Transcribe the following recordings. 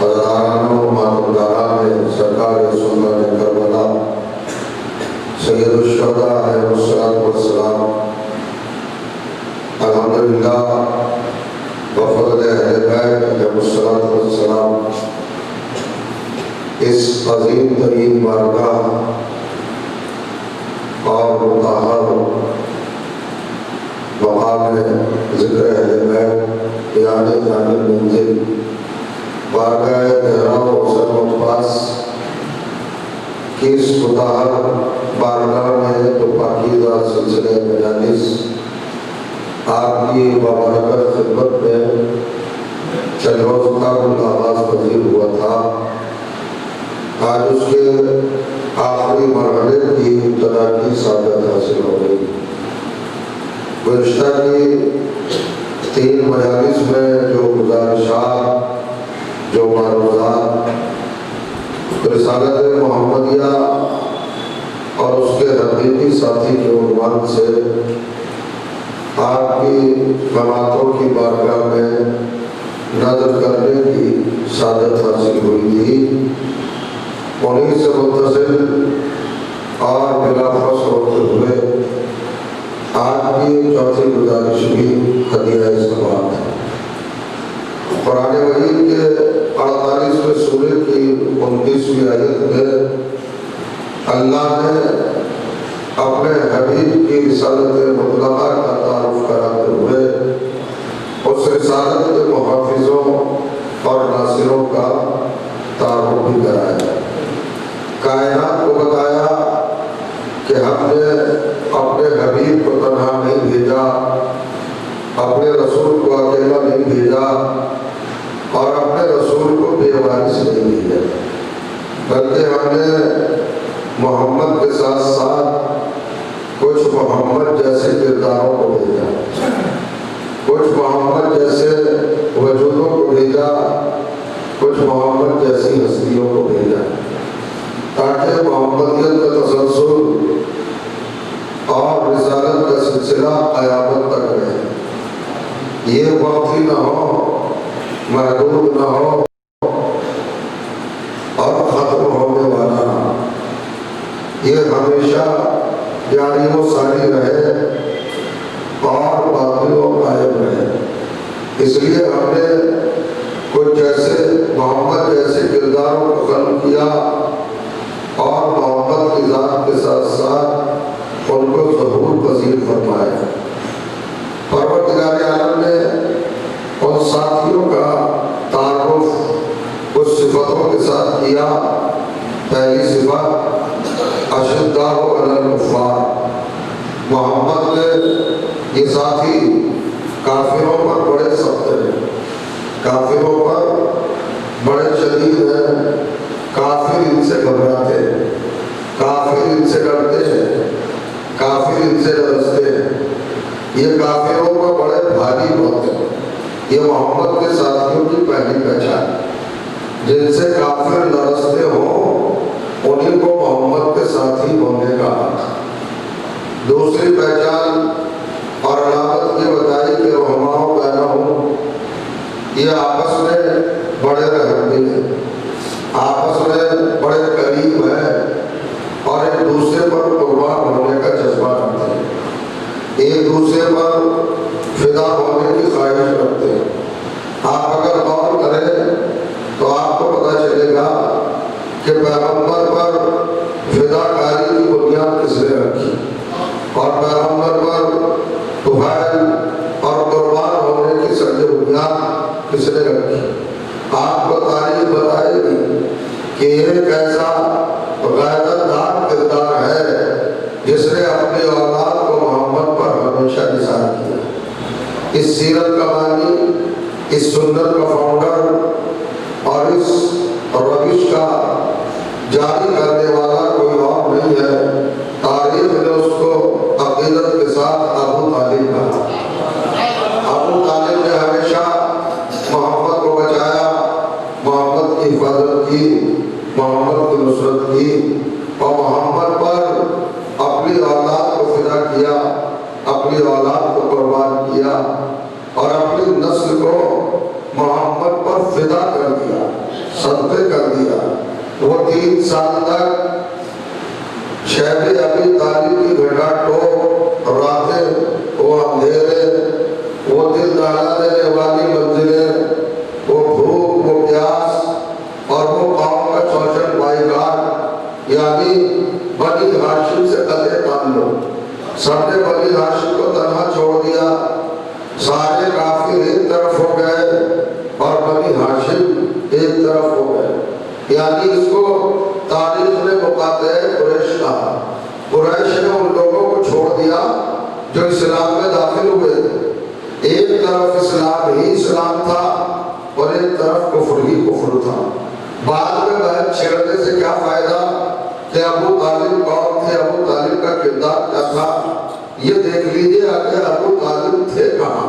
حضران و ماتمداران سرکار سلطان کربلا سید الشہداء علیہ الصلوۃ والسلام، الحمدللہ بفضل اہل بیت علیہ الصلوۃ والسلام اس عظیم ترین بارگاہ اور مطہر مقام ذکر اہل بیت یعنی جان المنزل بارگاہ دہرا و حسن مقباس کی اس مطہر بارگاہ میں تو پاکیزہ سلسلہ مجالس آپ کی بابرکت خدمت میں چند روز قبل آغاز پذیر ہوا تھا۔ آج اس کے آخری مرحلے کی ابتدا کی سعادت حاصل ہو گئی۔ گزشتہ کی 3 مجالس میں جو گزارشات، جو معروضات رسالت محمدیہ اور اس کے حقیقی ساتھی کے عنوان سے آپ کی جماعتوں کی بارگاہ میں نظر کرنے کی سعادت حاصل ہوئی تھی، انہیں سے متصل اور بلا فصل ہوتے ہوئے آج کی چوتھی گزارش بھی ہدیہ سماعت ہے۔ قرآن مجید کے 48ویں سورہ کی 29ویں آیت میں اللہ نے اپنے حبیب کی رسالت مطلقہ کا تعارف کراتے ہوئے اس رسالت کے محافظوں اور ناصروں کا تعارف بھی کرایا۔ کائنات کو بتایا کہ ہم نے اپنے حبیب کو تنہا نہیں بھیجا، اپنے رسول کو اکیلا نہیں بھیجا اور اپنے رسول کو بے وارث نہیں بھیجا، بلکہ ہم نے محمد کے ساتھ ساتھ کچھ محمد جیسے کرداروں کو بھیجا، کچھ محمد جیسے وجودوں کو بھیجا، کچھ محمد جیسی ہستیوں کو بھیجا، تاکہ محمدیت کا تسلسل اور رسالت کا سلسلہ قیامت تک رہے، یہ وقتی نہ ہو، محدود نہ ہو اور ختم ہونے والا نہ، یہ ہمیشہ جاری و ساری رہے اور باقی و قائم رہے۔ اس لیے ہم نے کچھ جیسے محمد جیسے کرداروں کو خلق کیا اور محمد کی ذات کے ساتھ ساتھ ان کو ظہور پذیر فرمایا۔ پروردگار عالم نے ان ساتھیوں کا تعارف کچھ صفتوں کے ساتھ کیا۔ پہلی صفت اشداء علی الکفار، محمد نے یہ ساتھی کافروں پر بڑے سخت ہیں، کافروں پر بڑے شدید ہیں، کافر ان سے گھبراتے ہیں، کافر ان سے ڈرتے ہیں، کافر ان سے لرزتے ہیں، یہ کافروں پر بڑے بھاری ہوتے ہیں۔ یہ محمد کے ساتھیوں کی پہلی پہچان، جن سے کافر لرزتے ہوں انہیں کو محمد کے ساتھی ہونے کا حق۔ دوسری پہچان اور علامت یہ بتائی کہ رحماء بینہم، یہ آپس میں بڑے رحمی ہیں، آپس میں بڑے قریب ہیں اور ایک دوسرے پر قربان ہونے کا جذبہ رکھتے ہیں، ایک دوسرے پر فدا ہونے کی خواہش رکھتے ہیں۔ آپ اگر غور کریں تو آپ کو پتہ چلے گا کہ پیغمبر پر فدا کاری کی بنیاد کس نے رکھی اور پیغمبر پر طفیل اور قربان ہونے کی سر بنیاد کس نے رکھی۔ آپ کو تاریخ بتائے گی کہ یہ ایسا غیرت دار کردار ہے جس نے اپنی اولاد کو محمد پر ہمیشہ نثار کیا۔ اس سیرت کا بانی، اس سنت کا فاؤنڈر اور اس روش کا جاری کرنے والا کوئی اور نہیں ہے۔ تاریخ نے اس کو عقیدت کے ساتھ ابو طالب کہا۔ ابو طالب نے ہمیشہ محمد کو بچایا، محمد کی حفاظت کی، محمد کی نصرت کی اور محمد پر اپنی اولاد کو فدا کیا، اپنی اولاد کو قربان کیا اور اپنی نسل کو محمد پر فدا کر دیا وہ 3 سال تک شہر ابی طالب کی گھٹا ٹوپ، راتیں وہ اندھیرے، وہ دل دہلا دینے والی منزلیں، وہ بھوک، وہ پیاس، اور وہ قوم کا چوچن بائیگار، یعنی بنی ہاشم سے قطع تعلق۔ سب نے بنی ہاشم کو تنہا چھوڑ دیا، سارے کافر ایک طرف ہو گئے اور بنی ہاشم ایک طرف ہو گئے۔ یعنی اس کو تاریخ نے مقاطع قریش کہا۔ قریش نے ان لوگوں کو چھوڑ دیا جو اسلام میں داخل ہوئے تھے۔ ایک طرف اسلام ہی اسلام تھا اور ایک طرف کفر ہی کفر تھا۔ بعد میں بحث چھیڑنے سے کیا فائدہ کہ ابو طالب کون تھے، ابو طالب کا کردار کیا تھا، یہ دیکھ لیجئے کہ ابو طالب تھے کہاں،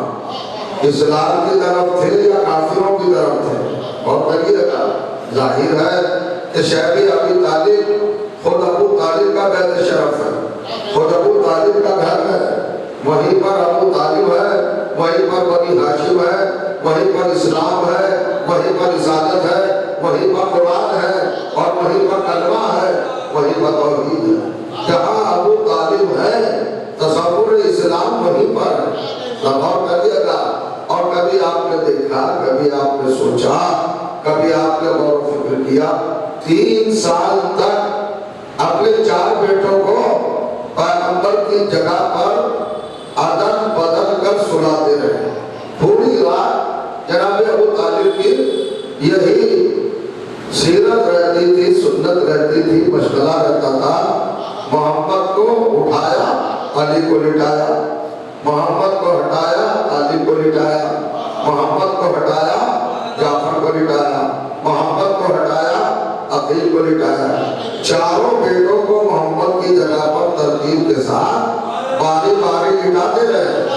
اسلام کی طرف تھے یا کافروں کی طرف تھے؟ اور کہیے گا ظاہر ہے کہ شہری ابی طالب خود ابو طالب کا بیت شرف ہے، خود ابو طالب کا گھر ہے، وہیں پر ابو طالب ہے، وہیں پر بنی ہاشم ہے، وہیں پر اسلام ہے، وہیں پر رسالت ہے، وہیں پر قرآن ہے، اور وہیں پر کلمہ ہے، وہیں پر توحید ہے۔ جہاں ابو طالب ہے تصور اسلام وہیں پر ہے۔ غور کریے گا۔ اور کبھی آپ نے دیکھا، کبھی آپ نے سوچا، کبھی آپ نے غور و فکر کیا، 3 سال تک اپنے 4 بیٹوں کو پیغمبر کی جگہ پر عدد بدل کر سلاتے رہے۔ پوری رات جناب ابو طالب کی یہی سیرت رہتی تھی، سنت رہتی تھی، مشغلہ رہتا تھا۔ محمد کو اٹھایا، علی کو لٹایا، محمد کو ہٹایا، علی کو لٹایا، محمد کو ہٹایا، جعفر کو لٹایا، محمد کو ہٹایا، عقیل کو لٹایا۔ چاروں بیٹوں کو محمد کی جگہ پر ترتیب کے ساتھ باری باری لٹاتے رہے۔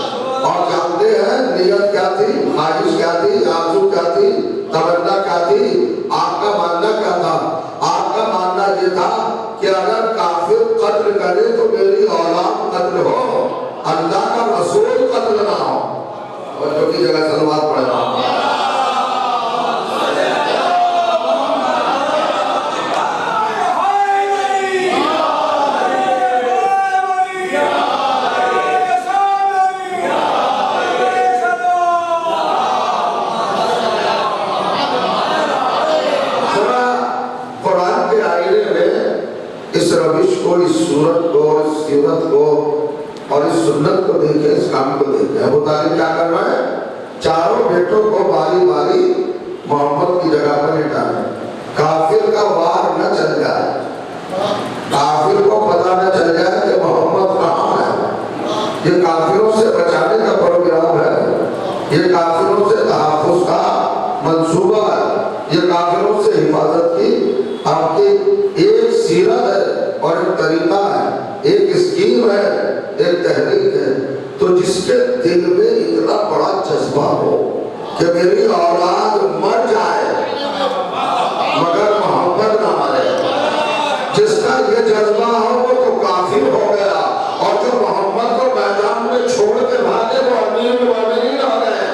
اور جانتے ہیں نیت کیا تھی، خواہش کیا تھی، آرزو کیا تھی، تمنا کیا تھی؟ آپ کا ماننا کیا تھا؟ آپ کا ماننا یہ تھا کہ اگر کافر قتل کرے تو میری اولاد قتل ہو، اللہ کا رسول قتل نہ ہو۔ اور جو کی جگہ سلوات پڑھنا اس صورت کو، اس سیرت کو اور اس سنت کو دیکھیں، اس کام کو دیکھیں۔ ابو طالب کیا کر رہا ہے؟ چاروں بیٹوں کو باری باری محمد کی جگہ پر لٹا ہے۔ کافر کا وار نہ چل جائے، کافر کو پتہ نہ چل جائے کہ محمد کہاں ہے۔ یہ کافروں سے بچانے کا پروگرام ہے، یہ کافروں سے تحفظ کا منصوبہ ہے، یہ کافروں سے حفاظت کی آپ کی ایک سیرت ہے اور ایک طریقہ ہے، ایک اسکیم ہے، ایک تحریک ہے۔ تو جس کے دل میں اتنا بڑا جذبہ ہو کہ میری اولاد مر جائے مگر محمد نہ مرے، جس کا یہ جذبہ ہو وہ تو کافر ہو گیا، اور جو محمد کو میدان میں چھوڑ کے بھاگے وہ امیر المومنین ہو گئے۔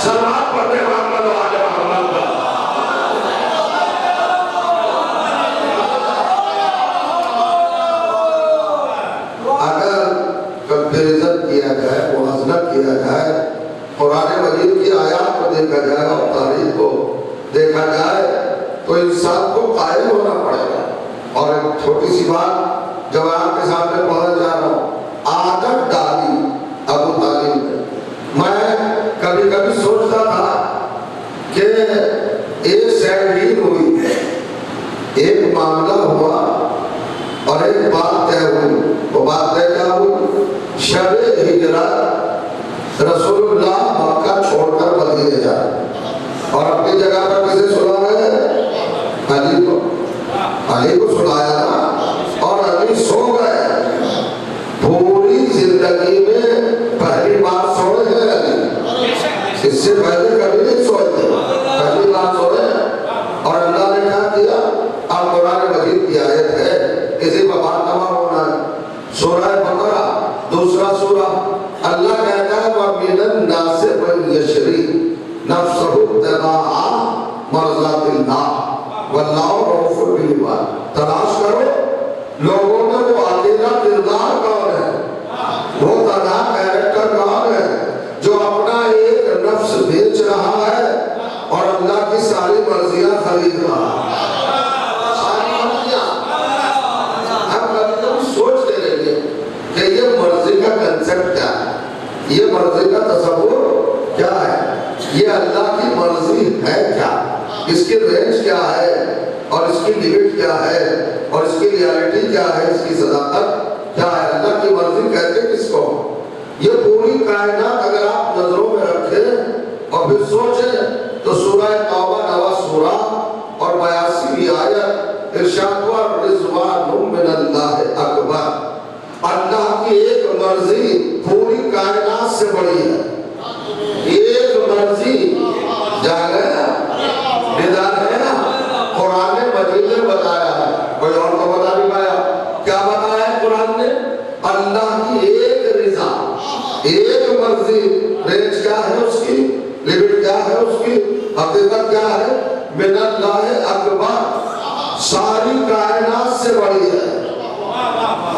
سلام پڑھنے محمد و آل محمد۔ کنپیریزن کیا جائے، موازنہ کیا جائے، قرآن مجید کی آیات کو دیکھا جائے اور تاریخ کو دیکھا جائے تو انسان کو قائل ہونا پڑے گا۔ اور ایک چھوٹی سی بات جو آپ کے سامنے پڑھنا چاہ رہا ہوں، عادت ڈالی ابو طالب نے۔ میں کبھی کبھی سوچتا تھا کہ ایک سینڈین ہوئی، ایک معاملہ ہوا اور ایک بات طے ہوئی۔ وہ بات طے کیا ہوئی؟ شب ہجرت رسول اللہ مکہ چھوڑ کر مدینے جائے، اور اپنی جگہ پر کسے سلا رہے ہیں؟ علی کو سلایا تھا، اور علی سو گئے۔ پوری زندگی میں پہلی بار سوئے ہیں علی، اس سے پہلے کبھی نہیں سوئے تھے، پہلی بار سوئے ہیں۔ اور اللہ نے کیا کیا؟ اب قرآن مجید کی آیت ہے، کسی پر بات تمام ہونا ہے، سورہ بقرہ دوسرا سورہ، اللہ کہتا ہے وَمِنَ النَّاسِ مَن يَشْرِي نَفْسَهُ ابْتِغَاءَ مَرْضَاتِ اللَّهِ۔ واللہ رؤوف بالعباد. تلاش کرو لوگوں میں وہ اکیلا کردار کون ہے، وہ تنہا کیریکٹر کون ہے جو اپنا ایک نفس بیچ رہا ہے اور اللہ کی ساری مرضیاں خرید رہا ہے. ساری مرضیاں ہم کبھی کبھی سوچتے رہتے ہیں کہ یہ مرضی کا کنسپٹ کیا ہے، یہ مرضی کا تصور کیا ہے، یہ اللہ کی مرضی ہے کیا، اس کی رینج کیا ہے اور اس کی لیمٹ کیا ہے اور اس کی ریالٹی کیا ہے، اس کی صداقت کیا ہے. اللہ کی مرضی کہتے کس کو؟ یہ پوری کائنات اگر آپ نظروں میں رکھیں اور پھر سوچیں تو سورہ توبہ 9 سورہ اور 82 آیت ارشاد ہوا رضوان من اللہ اکبر. اللہ کی ایک مرضی پوری کائنات سے بڑی ہے. ایک مرضی جاگ ہے بیدار ہے نا. قرآن مجید نے بتایا ہے، کوئی اور تو بتا نہیں پایا. کیا بتایا ہے قرآن نے؟ اللہ کی ایک رضا، ایک مرضی. رینج کیا ہے اس کی، لیمٹ کیا ہے اس کی، حقیقت کیا ہے؟ من اللہ اکبر، ساری کائنات سے بڑی ہے.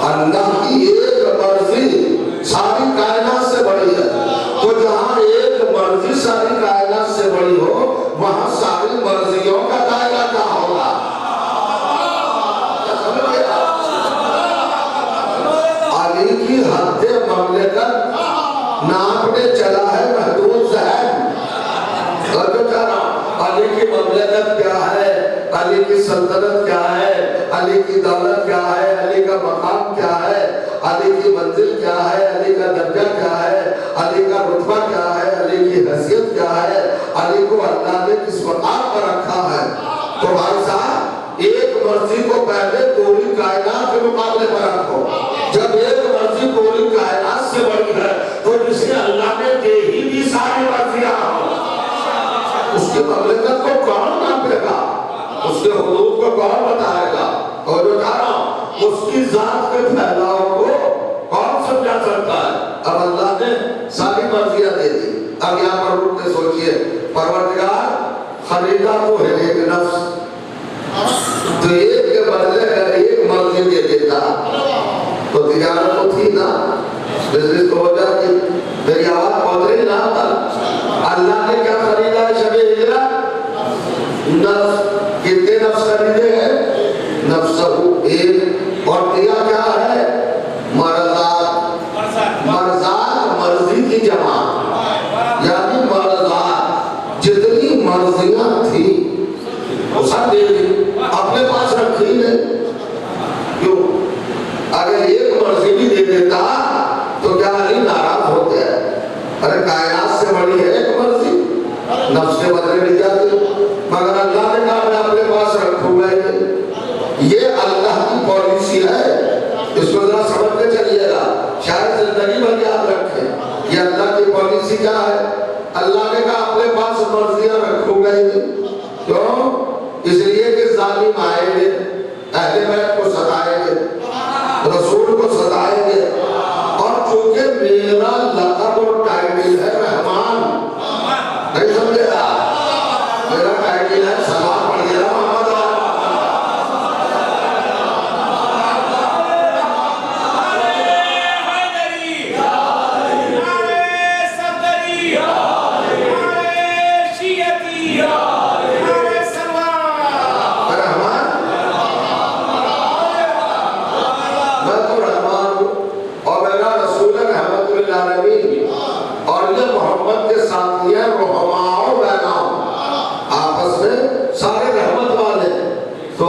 اللہ کی ایک مرضی ساری کائنات سے بڑی ہے. تو جہاں ایک مرضی ساری کائنات سے بڑی ہو وہاں ساری مرضیوں کا دائرہ کیا ہوگا؟ علی کی حد مملکت ناپنے چلا ہے محدود ذہن. علی کی مملکت کیا ہے، علی کی سلطنت کیا ہے، علی کی دولت کیا ہے، علی کا مقام کیا ہے، علی کی منزل کیا ہے، علی کا درجہ کیا ہے، علی کا رتبہ کیا ہے، علی کی حیثیت کیا ہے، علی کو اللہ نے کس مقام پر رکھا ہے. تو بھائی صاحب ایک مرضی کو پہلے پوری کائنات کے مقابلے پر رکھو. جب ایک مرضی پوری کائنات سے بڑی ہے تو جسے اللہ نے دے ہی بھی ساری مرضیاں ہوں، اس کی مملکت کو کون ناپے گا، اس کے حدود کو کون بتائے گا؟ اور جو کہہ رہا ہوں اس کی ذات کے پھیلاؤ کو کون سمجھا سکتا ہے؟ اب اللہ نے ساری مرضیاں دے دی. اب یہاں پر رک کے سوچئے پروردگار خریدا تو ہے ایک نفس، تو ایک کے بدلے ایک مرضی دے دیتا تو تجارت تو تھی نا، بزنس تو ہو جاتی. میری آواز پہنچ رہی نا تھا. اللہ نے کیا خریدا ہے شب ہجرت؟ نفس. کتنے نفس خریدے ہیں؟ نفسہو ایک. اور دیا کیا ہے؟ مرضات. مرضات مرضی کی جمع، یعنی مرضات جتنی مرضیاں تھی وہ سب دے دی، اپنے پاس رکھی نہیں. کیوں؟ اگر ایک مرضی بھی دے دیتا تو کیا علی ناراض ہوتے ہیں؟ ارے کائنات سے بڑی ہے ایک مرضی، نفس کے بدلے نہیں جاتی. مگر اللہ نے کہا میں اپنے پاس رکھوں گا. یہ اللہ کی پالیسی ہے. اس کو ذرا سمجھ کے چلیے گا، شاید زندگی بھر یاد رکھیں یہ اللہ کی پالیسی کیا ہے. اللہ نے کہا اپنے پاس مرضیاں رکھوں گا ہی نہیں. کیوں؟ اس لیے کہ ظالم آئیں گے، اہل بیت کو ستائیں گے، رسول کو ستائیں گے. اور چونکہ میرا لقب اور ٹائٹل ہے رحمان، نہیں سمجھے آپ؟ میرا ٹائٹل ہے سلام پڑھ گیا محمد. اور یہ محمد کے ساتھی ہیں رحماؤ بیناؤ، آپس میں سارے رحمت والے. تو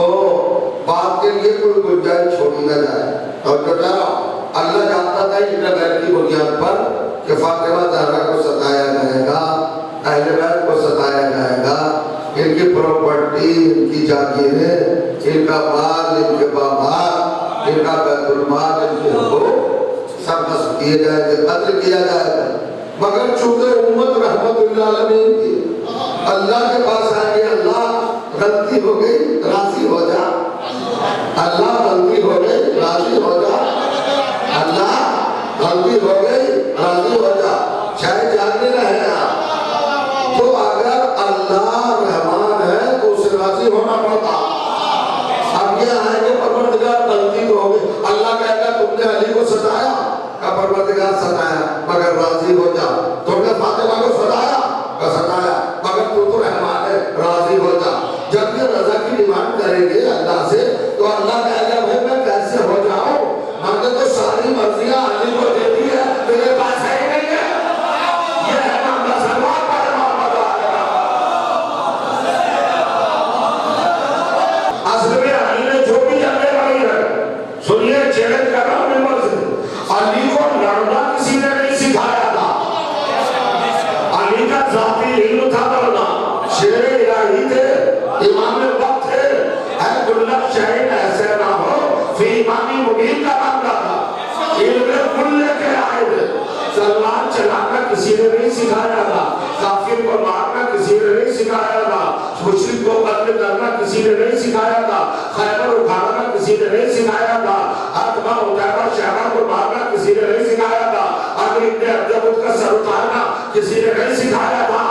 بات کے لیے کوئی گنجائش چھوڑی نہ جائے. اور جو کہہ رہا ہوں اللہ جانتا تھا ان غیر کی بنیاد پر کہ فاطمہ زہرا کو ستایا جائے گا، اہل بیت کو ستایا جائے گا، ان کی پراپرٹی، ان کی جاگیریں، ان کا مال، ان کے باغات، ان کا بیت المال، ان کے حقوق سب نصب کیے جائے گے، قتل کیا جائے گا. مگر چونکہ امت رحمت للعالمین کی اللہ کے پاس آئے گی، اللہ غلطی ہو گئی راضی ہو جا، اللہ غلطی ہو گئی راضی ہو جا، اللہ غلطی ہو گئی راضی ہو جا. شاید جاننے رہے آپ تو اگر اللہ رحمان ہے تو اسے راضی راضی ہونا پڑتا. اب یہ ہے کہ پروردگار غلطی تو ہوگی. اللہ کہتا ہے تم نے علی کو ستایا, کہ پروردگار ستایا مگر راضی ہو جا. تم نے فاطمہ کو ستایا, کہ ستایا مگر تو رحمان ہے, راضی ہو جا. جب یہ رضا کی ڈیمانڈ کریں گے اللہ سے تو اللہ کہے گا بھائی میں کیسے ہو جاؤں, ہم نے تو ساری مرضیاں علی کو دے دی ہے, میرے پاس ہے ہی نہیں ہے. یہ ہے معاملہ سلمان پر محمد آئے. اصل میں علی نے جو بھی جنگیں لڑی ہے, سنیے چیلنج کر رہا ہوں ممبر سے, علی کو لڑنا کسی نے نہیں سکھایا تھا. علی کا ذاتی علم تھا لڑنا, شیر الہی تھے, امام وقت تھے. اے دلہ شہید ایسے نہ ہو, فی امامی مبین کا معاملہ تھا, علم کل لے کے آئے تھے. سلمان چلانا کسی نے نہیں سکھایا تھا, کافر کو مارنا کسی نے نہیں سکھایا تھا, مشرک کو قتل کرنا کسی نے نہیں سکھایا تھا, خیبر اٹھانا کسی نے نہیں سکھایا تھا, عتبہ اتارا شہرہ کو مارنا کسی نے نہیں سکھایا تھا, علی ابن عبدالعبد کا سر اتارنا کسی نے نہیں سکھایا تھا.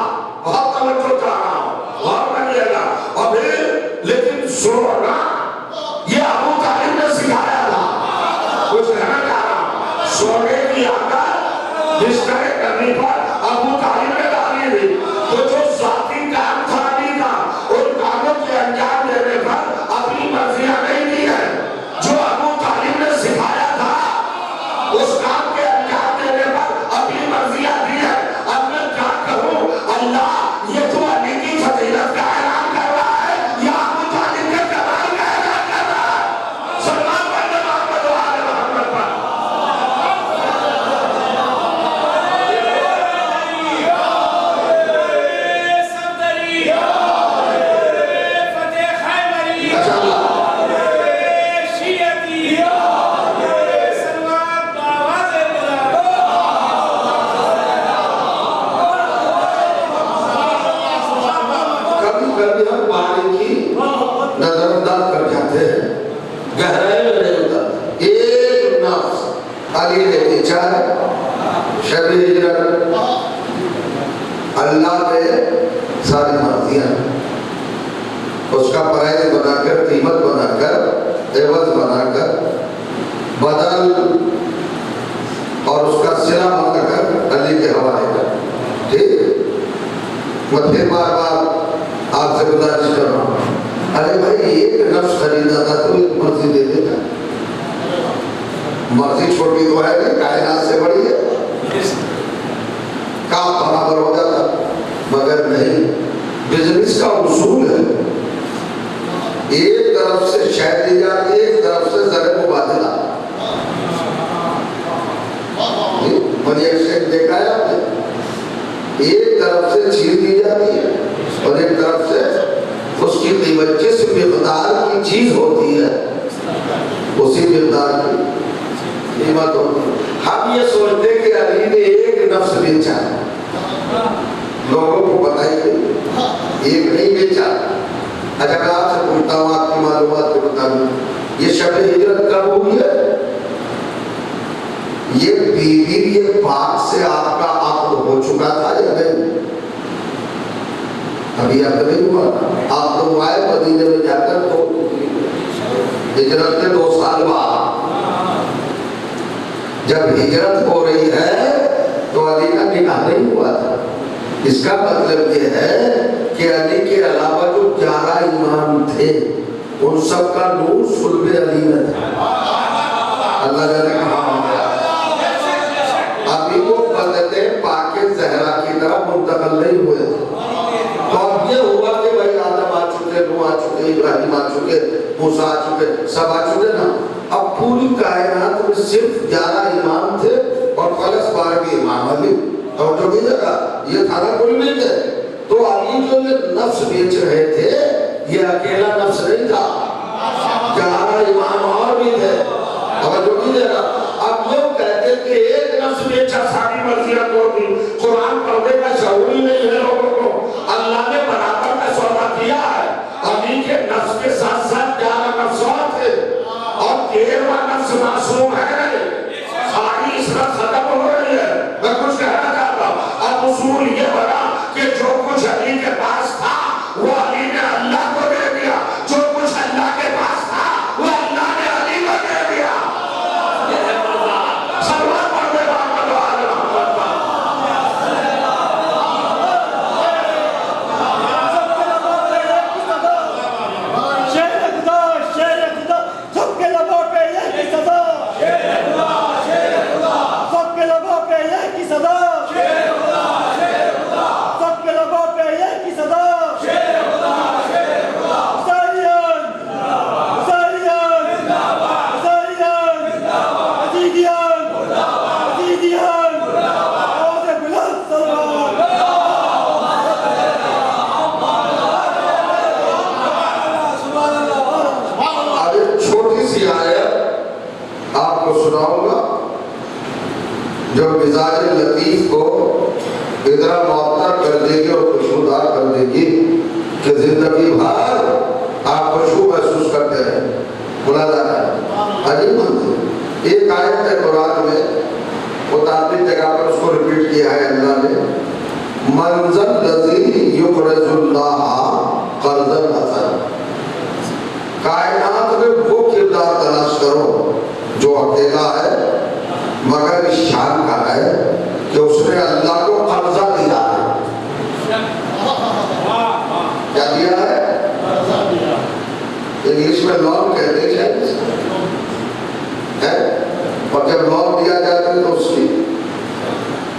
بہت توجہ کر رہا ہوں, غور کریے گا. اور پھر لیکن سونا یہ ابو طالب نے سکھایا تھا. کچھ کہنا چاہ رہا ہوں, سونے کی عادت بستر کرنے پر ابو طالب نے ڈالی تھی. تو جو ذاتی کام تھا علی کا, ان کاموں کے انجام دینے پر اپنی مرضیاں نہیں دی ہے. جو ابو طالب نے سکھایا تھا اس کام کے انجام دینے پر اپنی مرضیاں دی ہے. اب میں کیا کہوں, اللہ یہ تو علی کی فضیلت کا اعلان کر رہا ہے یا ابو طالب کے کمال کا اعلان کر رہا ہے؟ سلمان بن محمد و آل محمد پر. اللہ نے ساری مرضیاں اس کا پرائز بنا کر, قیمت بنا کر, عوض بنا کر, بدل اور اس کا صلہ بنا کر علی کے حوالے کر. ٹھیک, میں پھر بار بار آپ سے گزارش کر رہا ہوں, ارے بھائی ایک نفس خریدا تھا تو ایک مرضی دے دیتا. مرضی چھوٹی تو ہے نہیں, کائنات سے بڑی ہے, کام برابر ہو جاتا. مگر نہیں, بزنس کا اصول ہے, ایک طرف سے شے دی جاتی ہے, ایک طرف سے زر مبادلہ. منی ایکسچینج دیکھا ہے آپ نے, ایک طرف سے چیز دی جاتی ہے اور ایک طرف سے اس کی قیمت جس مقدار کی چیز ہوتی ہے اسی مقدار کی قیمت ہوتی ہے. ہم یہ سوچتے کہ علی نے ایک نفس بیچا, لوگوں کو پتہ ہی نہیں, ایک نہیں بیچا. اچھا میں آپ سے پوچھتا ہوں آپ کی معلومات کے مطابق یہ شب ہجرت کب ہوئی ہے؟ یہ بیوی یہ پاک سے آپ کا عقد ہو چکا تھا یا نہیں؟ ابھی عقد نہیں ہوا, آپ تو آئے مدینے میں جا کر تو ہجرت کے 2 سال بعد. جب ہجرت ہو رہی ہے تو علی کا نکاح نہیں ہوا تھا. اس کا مطلب یہ ہے کہ علی کے علاوہ جو 11 امام تھے ان سب کا نور صلب علی میں تھا. اللہ جانے کہاں ہو گیا. ابھی وہ بدلتے پاک زہرا کی طرح منتقل نہیں ہوئے تھے. تو اب یہ ہوا کہ بھائی آدم آ چکے, نوح آ چکے, ابراہیم آ چکے, موسیٰ آ چکے, سب آ چکے نا. اب پوری کائنات میں صرف 11 امام تھے اور پلس 12 امام علی. اور جو بھی جگہ یہ تھا نا کل مل گئے. تو علی جو یہ نفس بیچ رہے تھے یہ اکیلا نفس نہیں تھا, 11 امام اور بھی تھے. اور جو بھی جگہ اب لوگ کہتے کہ ایک نفس بیچا ساری مرضیاں توڑ دی. قرآن پڑھنے کا شعور ہی نہیں ہے لوگوں کو. اللہ نے برابر کا سودا کیا ہے. علی کے نفس کے ساتھ ساتھ 11 نفس اور تھے اور 13واں نفس معصوم ہے. ساری اس کا ختم ہو رہی ہے. میں کچھ کہنا چاہتا ہوں, اب اصول یہ بنا کہ جو کچھ علی کے پاس تھا وہ علی نے اللہ کو دے دیا. سناؤں گا جو مزاج لطیف کو اتنا معطر کر دے گی اور خوشبودار کر دے گی کہ زندگی بھر آپ خوشبو محسوس کرتے ہیں. بلا جاتا ہے عجیب منظر. ایک آیت ہے قرآن میں متعدد جگہ پر اس کو ریپیٹ کیا ہے اللہ نے. منزل الذی یقرض اللہ قرضا حسنا. کائنات میں وہ کردار تلاش کرو جو اکیلا ہے مگر اس شان کا ہے کہ اس نے اللہ کو قرضہ دیا ہے. کیا دیا ہے؟ انگلش میں لون کہتے ہیں اور جب لون دیا جاتا ہے تو اس کی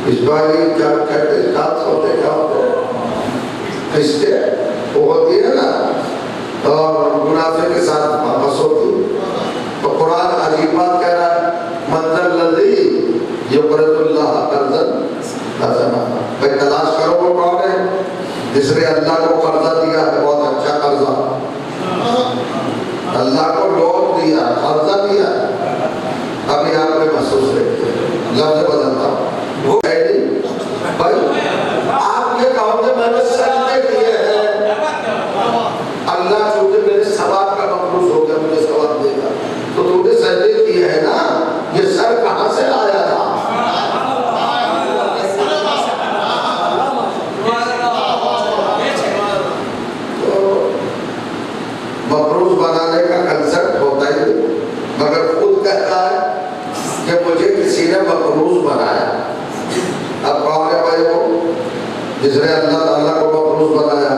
اس باری کیا کہتے ہیں کیا ہوتے ہیں قسطیں وہ ہوتی ہے نا اور منافع کے ساتھ واپس ہوتی. تو قرآن عجیب بات کہہ رہا ہے منزل الذی یقرض اللہ قرضا حسنا. بھائی تلاش کرو وہ کون ہے جس نے اللہ کو قرضہ دیا ہے. بہت اچھا قرضہ اللہ کو لون دیا قرضہ دیا. ابھی آپ نے محسوس رکھتے لفظ بدلتا ہوں وہ ہے نہیں. بھائی آپ یہ کہو کہ میں نے سجدے کیے ہیں اللہ چونکہ میرے ثواب کا مقروض ہو گیا مجھے ثواب دے گا. تو تم نے سجدے کیے ہیں نا یہ سر کہاں سے آیا تھا؟ مقروض بنانے کا کنسپٹ ہوتا ہی مگر خود کہتا ہے کہ مجھے کسی نے مقروض بنایا. اب کون ہے بھائی وہ جس نے اللہ تعالیٰ کو مقروض بنایا؟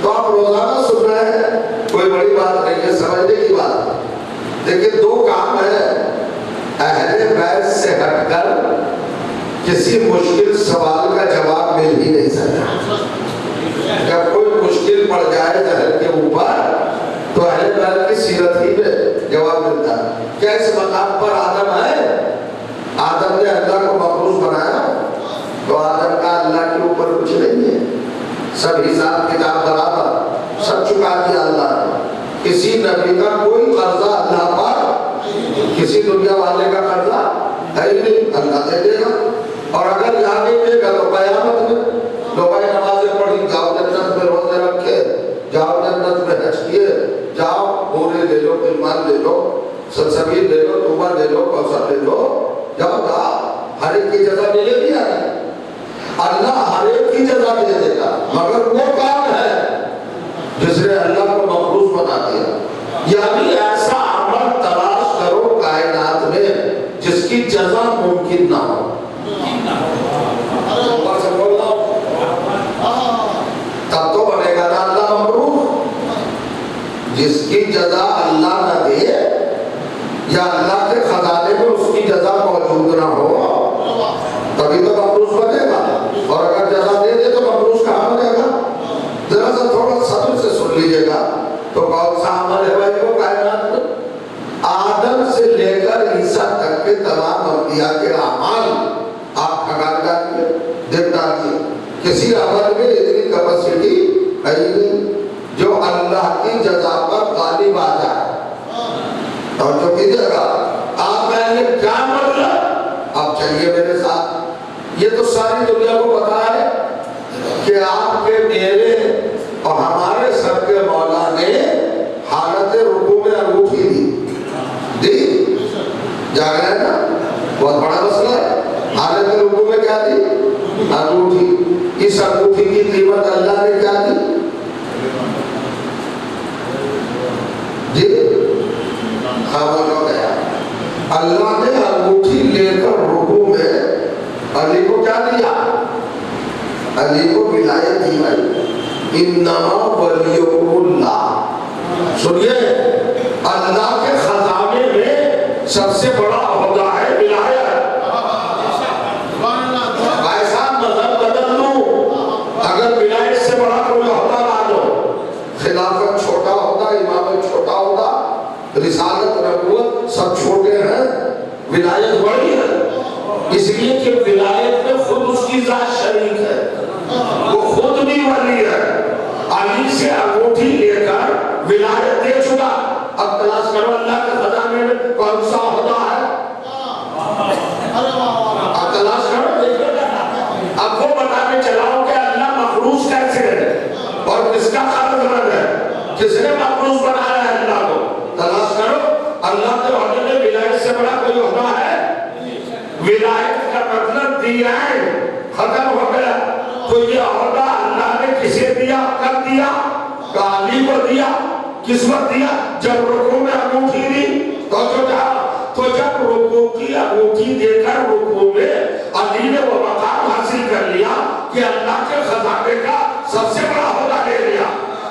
تو آپ روزانہ سن رہے ہیں کوئی بڑی بات نہیں ہے سمجھنے کی بات. لیکن دو کام ہے اہل بیت سے ہٹ کر کسی مشکل سوال کا جواب مل ہی نہیں سکتا. جب کوئی مشکل پڑ جائے ذہن کے اوپر تو اہل بیت کی سیرت ہی میں جواب ملتا ہے. کیا اس مقام پر آدم ہے؟ آدم نے اللہ کو مقروض بنایا تو آدم کا اللہ کے اوپر کچھ نہیں ہے. سب حساب کتاب برابر سب چکا دیا اللہ نے. کسی نبی کا کوئی قرضہ اللہ پر کسی دنیا والے کا قرضہ ہے ہی نہیں. اللہ دے دے گا اور اگر یہاں نہیں دے گا تو قیامت میں لوگ نمازیں پڑھی جاؤ جنت میں روزے رکھے جاؤ جنت میں حج کیے جاؤ بورے لے لو ایمان لے لو سلسبیل لے لو توبہ لے لو کوثر لے لو جاؤ جاؤ ہر ایک کی جزا ملے گی. اللہ ہر ایک کی جزا دے دے گا مگر وہ کام ہے جس نے اللہ کو مقروض بنا دیا. یعنی ایسا عمل تلاش کرو کائنات میں جس کی جزا ممکن نہ ہو. تب تو بنے گا نا اللہ مقروض. جس کی جزا اللہ نہ دے یا اللہ کے خزانے میں اس کی جزا موجود نہ ہو تبھی تو مقروض بنے گا. اور اگر جزا دے دے تو مقروض کہاں بنے گا؟ ذرا سا تھوڑا صبر سے سن لیجیے گا. تو کون سا عمل ہے بھائی وہ کائنات میں؟ آدم سے لے کر عیسیٰ تک کے تمام انبیاء کے اعمال آپ کھگان ڈالیے دیکھ ڈالیے کسی عمل میں اتنی کیپیسٹی ہے نہیں جو اللہ کی جزا پر غالب آ جائے. اور جو کیجیے گا آپ کہیں گے کیا مطلب آپ چلیے میرے ساتھ. یہ تو ساری دنیا کو پتا ہے کہ آپ کے میرے اور ہمارے سب کے مولا نے حالت رکوع میں انگوٹھی دی جا رہے ہیں نا. بہت بڑا مسئلہ ہے. حالت رکوع میں کیا دی؟ انگوٹھی. اس انگوٹھی کی قیمت اللہ نے کیا دی؟ جی خاموش ہو گیا. اللہ نے انگوٹھی لے کر رکوع میں علی کو کیا دیا؟ علی کو ولایت دی بھائی. انما ولیکم اللہ. سنیے اللہ کے خزانے میں سب سے بڑا عہدہ ہے ولایت. ایسا مذہب بدل لوں اگر ولایت سے بڑا کوئی عہدہ لا دو. خلافت چھوٹا ہوتا امامت چھوٹا ہوتا رسالت نبوت سب چھوٹے ہیں ولایت بڑی ہے. اس لیے کہ ولایت میں خود اس کی ذات شریک ہے وہ خود بھی ولی ہے. علی سے انگوٹھی لے کر ولایت دے چکا. اب تلاش کرو اللہ کے خزانے میں کون سا عہدہ ہے پتہ میں چلاؤ کہ اللہ مخلوق کیسے ہے اور کس کا خالق مند ہے، کس نے مخلوق بنایا ہے اللہ کو، تلاش کرو۔ اللہ کے عہدے میں ولایت سے بڑا کوئی عہدہ ہے؟ ولایت کا مطلب دیا ہے، ختم ہو گیا۔ تو یہ عہدہ اللہ نے کسے دیا؟ کب دیا؟ علی کو دیا۔ کس وقت دیا؟ جب رکوع میں انگوٹھی دی۔ تو جب رکوع کی انگوٹھی دے کر رکوع میں علی نے وہ مقام حاصل کر لیا کہ اللہ کے خزانے کا سب سے بڑا عہدہ لے لیا،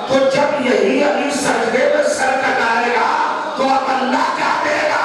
تو جب یہی علی سجدے میں سر کٹائے گا تو اب اللہ کیا دے گا؟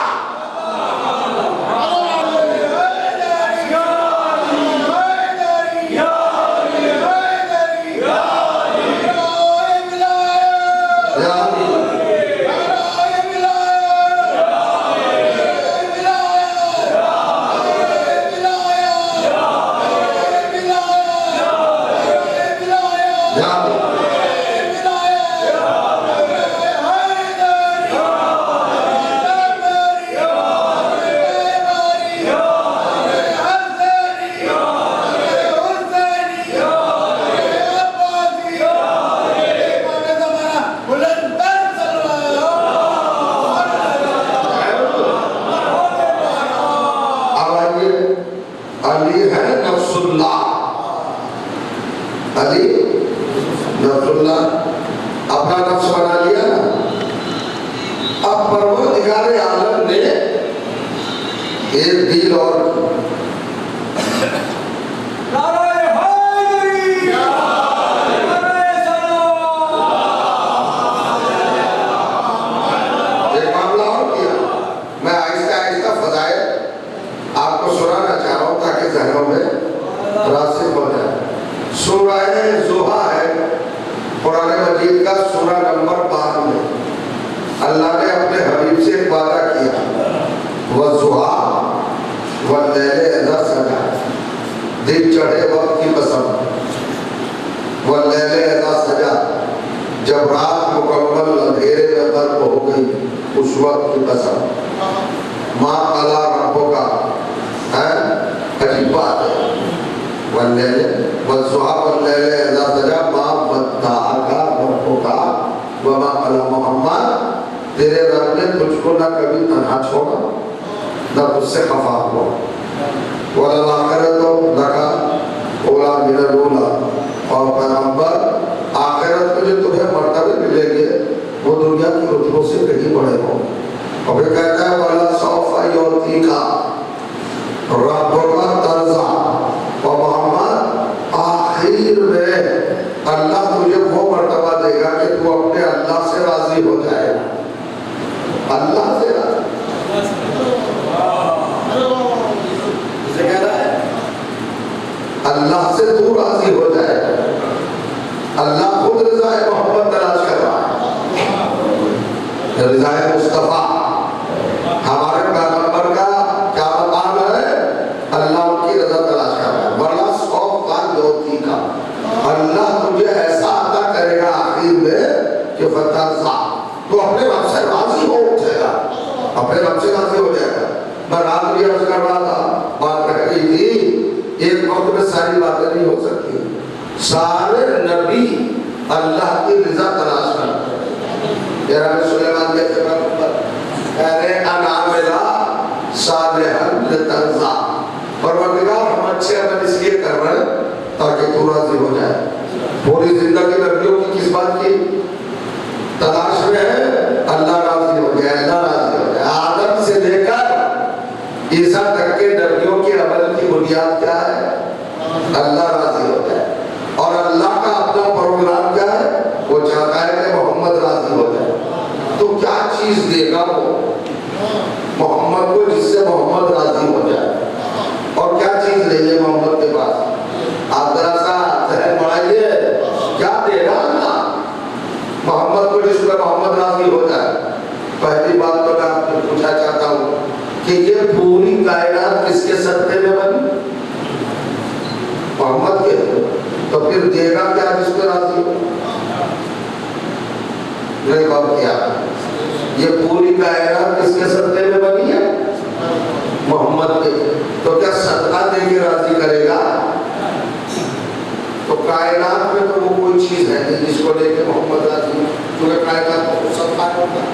کائنات میں تو وہ کوئی چیز ہے نہیں جس کو لے کے محمد راضی ہو، کیونکہ کائنات کو سب قائم ہوتا ہے،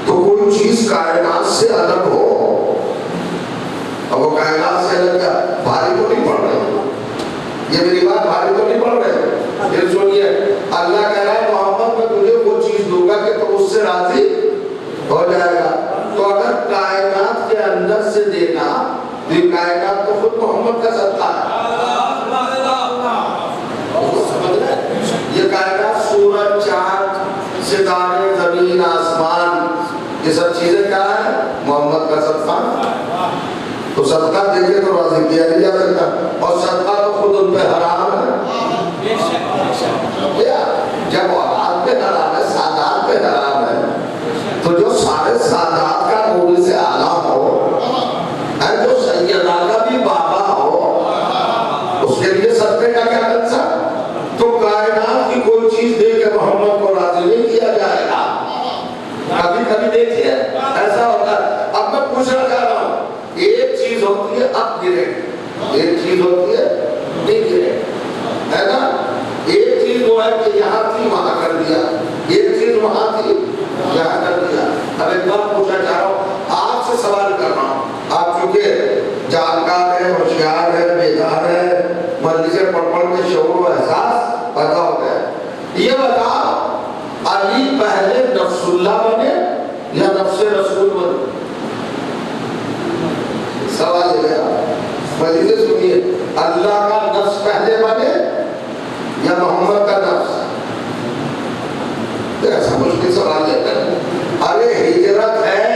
تو کوئی چیز کائنات سے الگ ہو، اور وہ کائنات سے الگ کیا بھاری تو نہیں پڑ رہے، یہ میری بات بھاری تو نہیں پڑ رہے، پھر سنیے اللہ کہہ رہا ہے محمد میں تجھے وہ چیز دوں گا کہ تو اس سے راضی ہو جائے گا۔ تو اگر کائنات کے اندر سے دینا تو یہ کائنات تو خود محمد کا صدقہ ہے، یہ کائنات سورج چاند ستارے زمین آسمان یہ سب چیزیں کیا ہے محمد کا صدقہ، تو صدقہ دے کے تو راضی کیا نہیں جا سکتا، اور صدقہ تو خود ان پہ حرام ہے، جب اولاد پہ حرام ہے سادات پہ حرام ہے، تو جو سارے سادات کا نور سے اعلیٰ ہو، جو سیدہ کا بھی بابا ہو، اس کے لیے صدقے کا کیا کنسرٹ؟ تو کائنات کی کوئی چیز دے کے محمد کو راضی نہیں کیا جائے گا۔ کبھی کبھی دیکھیے ایسا ہوتا ہے، اب میں پوچھنا چاہ رہا ہوں، ایک چیز ہوتی ہے اپ گریڈ، ایک چیز ہوتی ہے ڈی گریڈ، ہے نا؟ ایک چیز وہ ہے کہ یہاں تھی وہاں کر دیا، ایک چیز وہاں تھی یہاں کر دیا۔ اب ایک بات پوچھنا چاہ رہا ہوں، آپ سے سوال کر رہا ہوں، آپ چونکہ جانکار ہے، ہوشیار ہے، بیدار ہے، مجلسیں پڑھ پڑھ کے شعور و احساس پیدا ہو گیا، یہ بتاؤ علی پہلے نفس اللہ بنے یا نفس رسول بنے؟ سوال یہ ہے، مجلسیں سنیے، اللہ کا نفس پہلے بنے یا محمد کا نفس؟ ایسا مشکل سوال ہے، ارے ہجرت ہے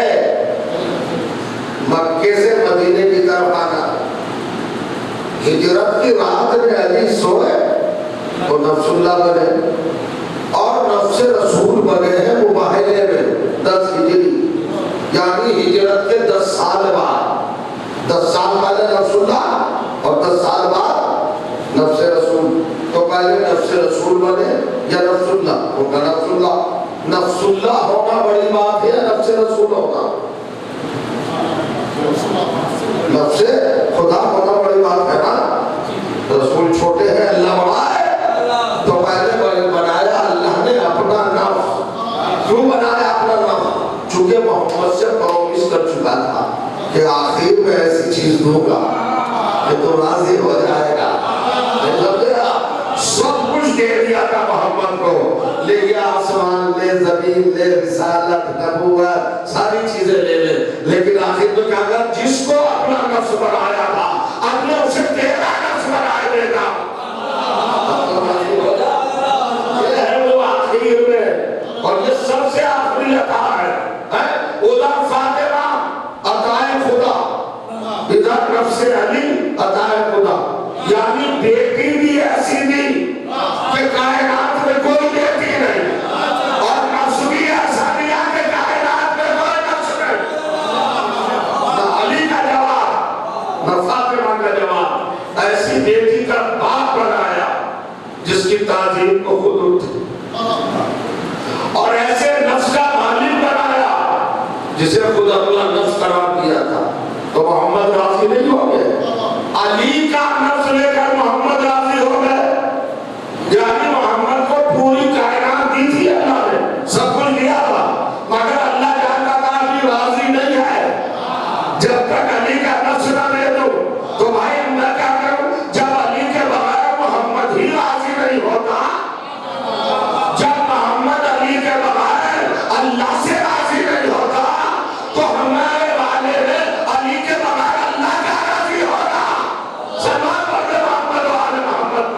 مکے سے مدینے کی طرف آنا، ہجرت کی رات میں علی سوئے تو نفس اللہ بنے، اور نفس رسول بنے ہیں مباہلے میں 10 ہجری، یعنی ہجرت کے 10 سال بعد، 10 سال پہلے نفس اللہ اور 10 سال بعد نفس رسول، تو پہلے نفس رسول بنے یا نفس اللہ ہوگا؟ نفس اللہ، نفس اللہ ہونا بڑی بات ہے یا نفس رسول ہونا؟ نفس خدا ہونا بڑی بات ہے نا، رسول چھوٹے ہیں اللہ بڑا ہے، تو پہلے بنایا اللہ نے اپنا نفس، کیوں بنایا اپنا نفس؟ چونکہ محمد سے پرومس کر چکا تھا کہ آخر میں ایسی چیز دوں گا کہ تو راضی ہو جائے گا، سب کچھ دے دیا تھا محمد کو، لے گیا آسمان، لے زمین، لے رسالت، نبوت، ساری چیزیں لے لے، لیکن آخر میں کہا گا جس کو اپنا نفس بنایا تھا اب نے اسے تیرا نفس بنا دے گا، یہ ہے وہ آخر میں، اور یہ سب سے آخری عطا ہے، ادھر فاطمہ عطائے خدا، ادھر نفس علی عطائے خدا، یعنی بیٹی بھی ایسی دی کہ کائنات میں کوئی بیٹی نہیں، اور نفس بھی ایسا دیا کہ کائنات میں کوئی نفس نہیں، نہ علی کا جواب نہ فاطمہ کا جواب، ایسی بیٹی کا باپ بنایا جس کی تعظیم کو خود اٹھے، اور ایسے نفس کا مالک بنایا جسے خود اپنا نفس قرار دیا تھا، تو محمد راضی نہیں ہو گئے؟ علی کا نفس لے کر محمد راضی ہو گئے، یعنی محمد کو پوری کائنات دی تھی اللہ نے، سب کچھ دیا تھا، مگر اللہ جانتا تھا علی راضی نہیں ہے، جب تک علی کا نفس نہ دے دوں تو بھائی میں کیا کروں؟ جب علی کے بغیر محمد ہی راضی نہیں ہوتا، جب محمد علی کے بغیر اللہ سے راضی نہیں ہوتا، تو ہمارے والے علی کے بغیر اللہ کا راضی ہوگا؟ سلمان پڑھے محمد والے محمد،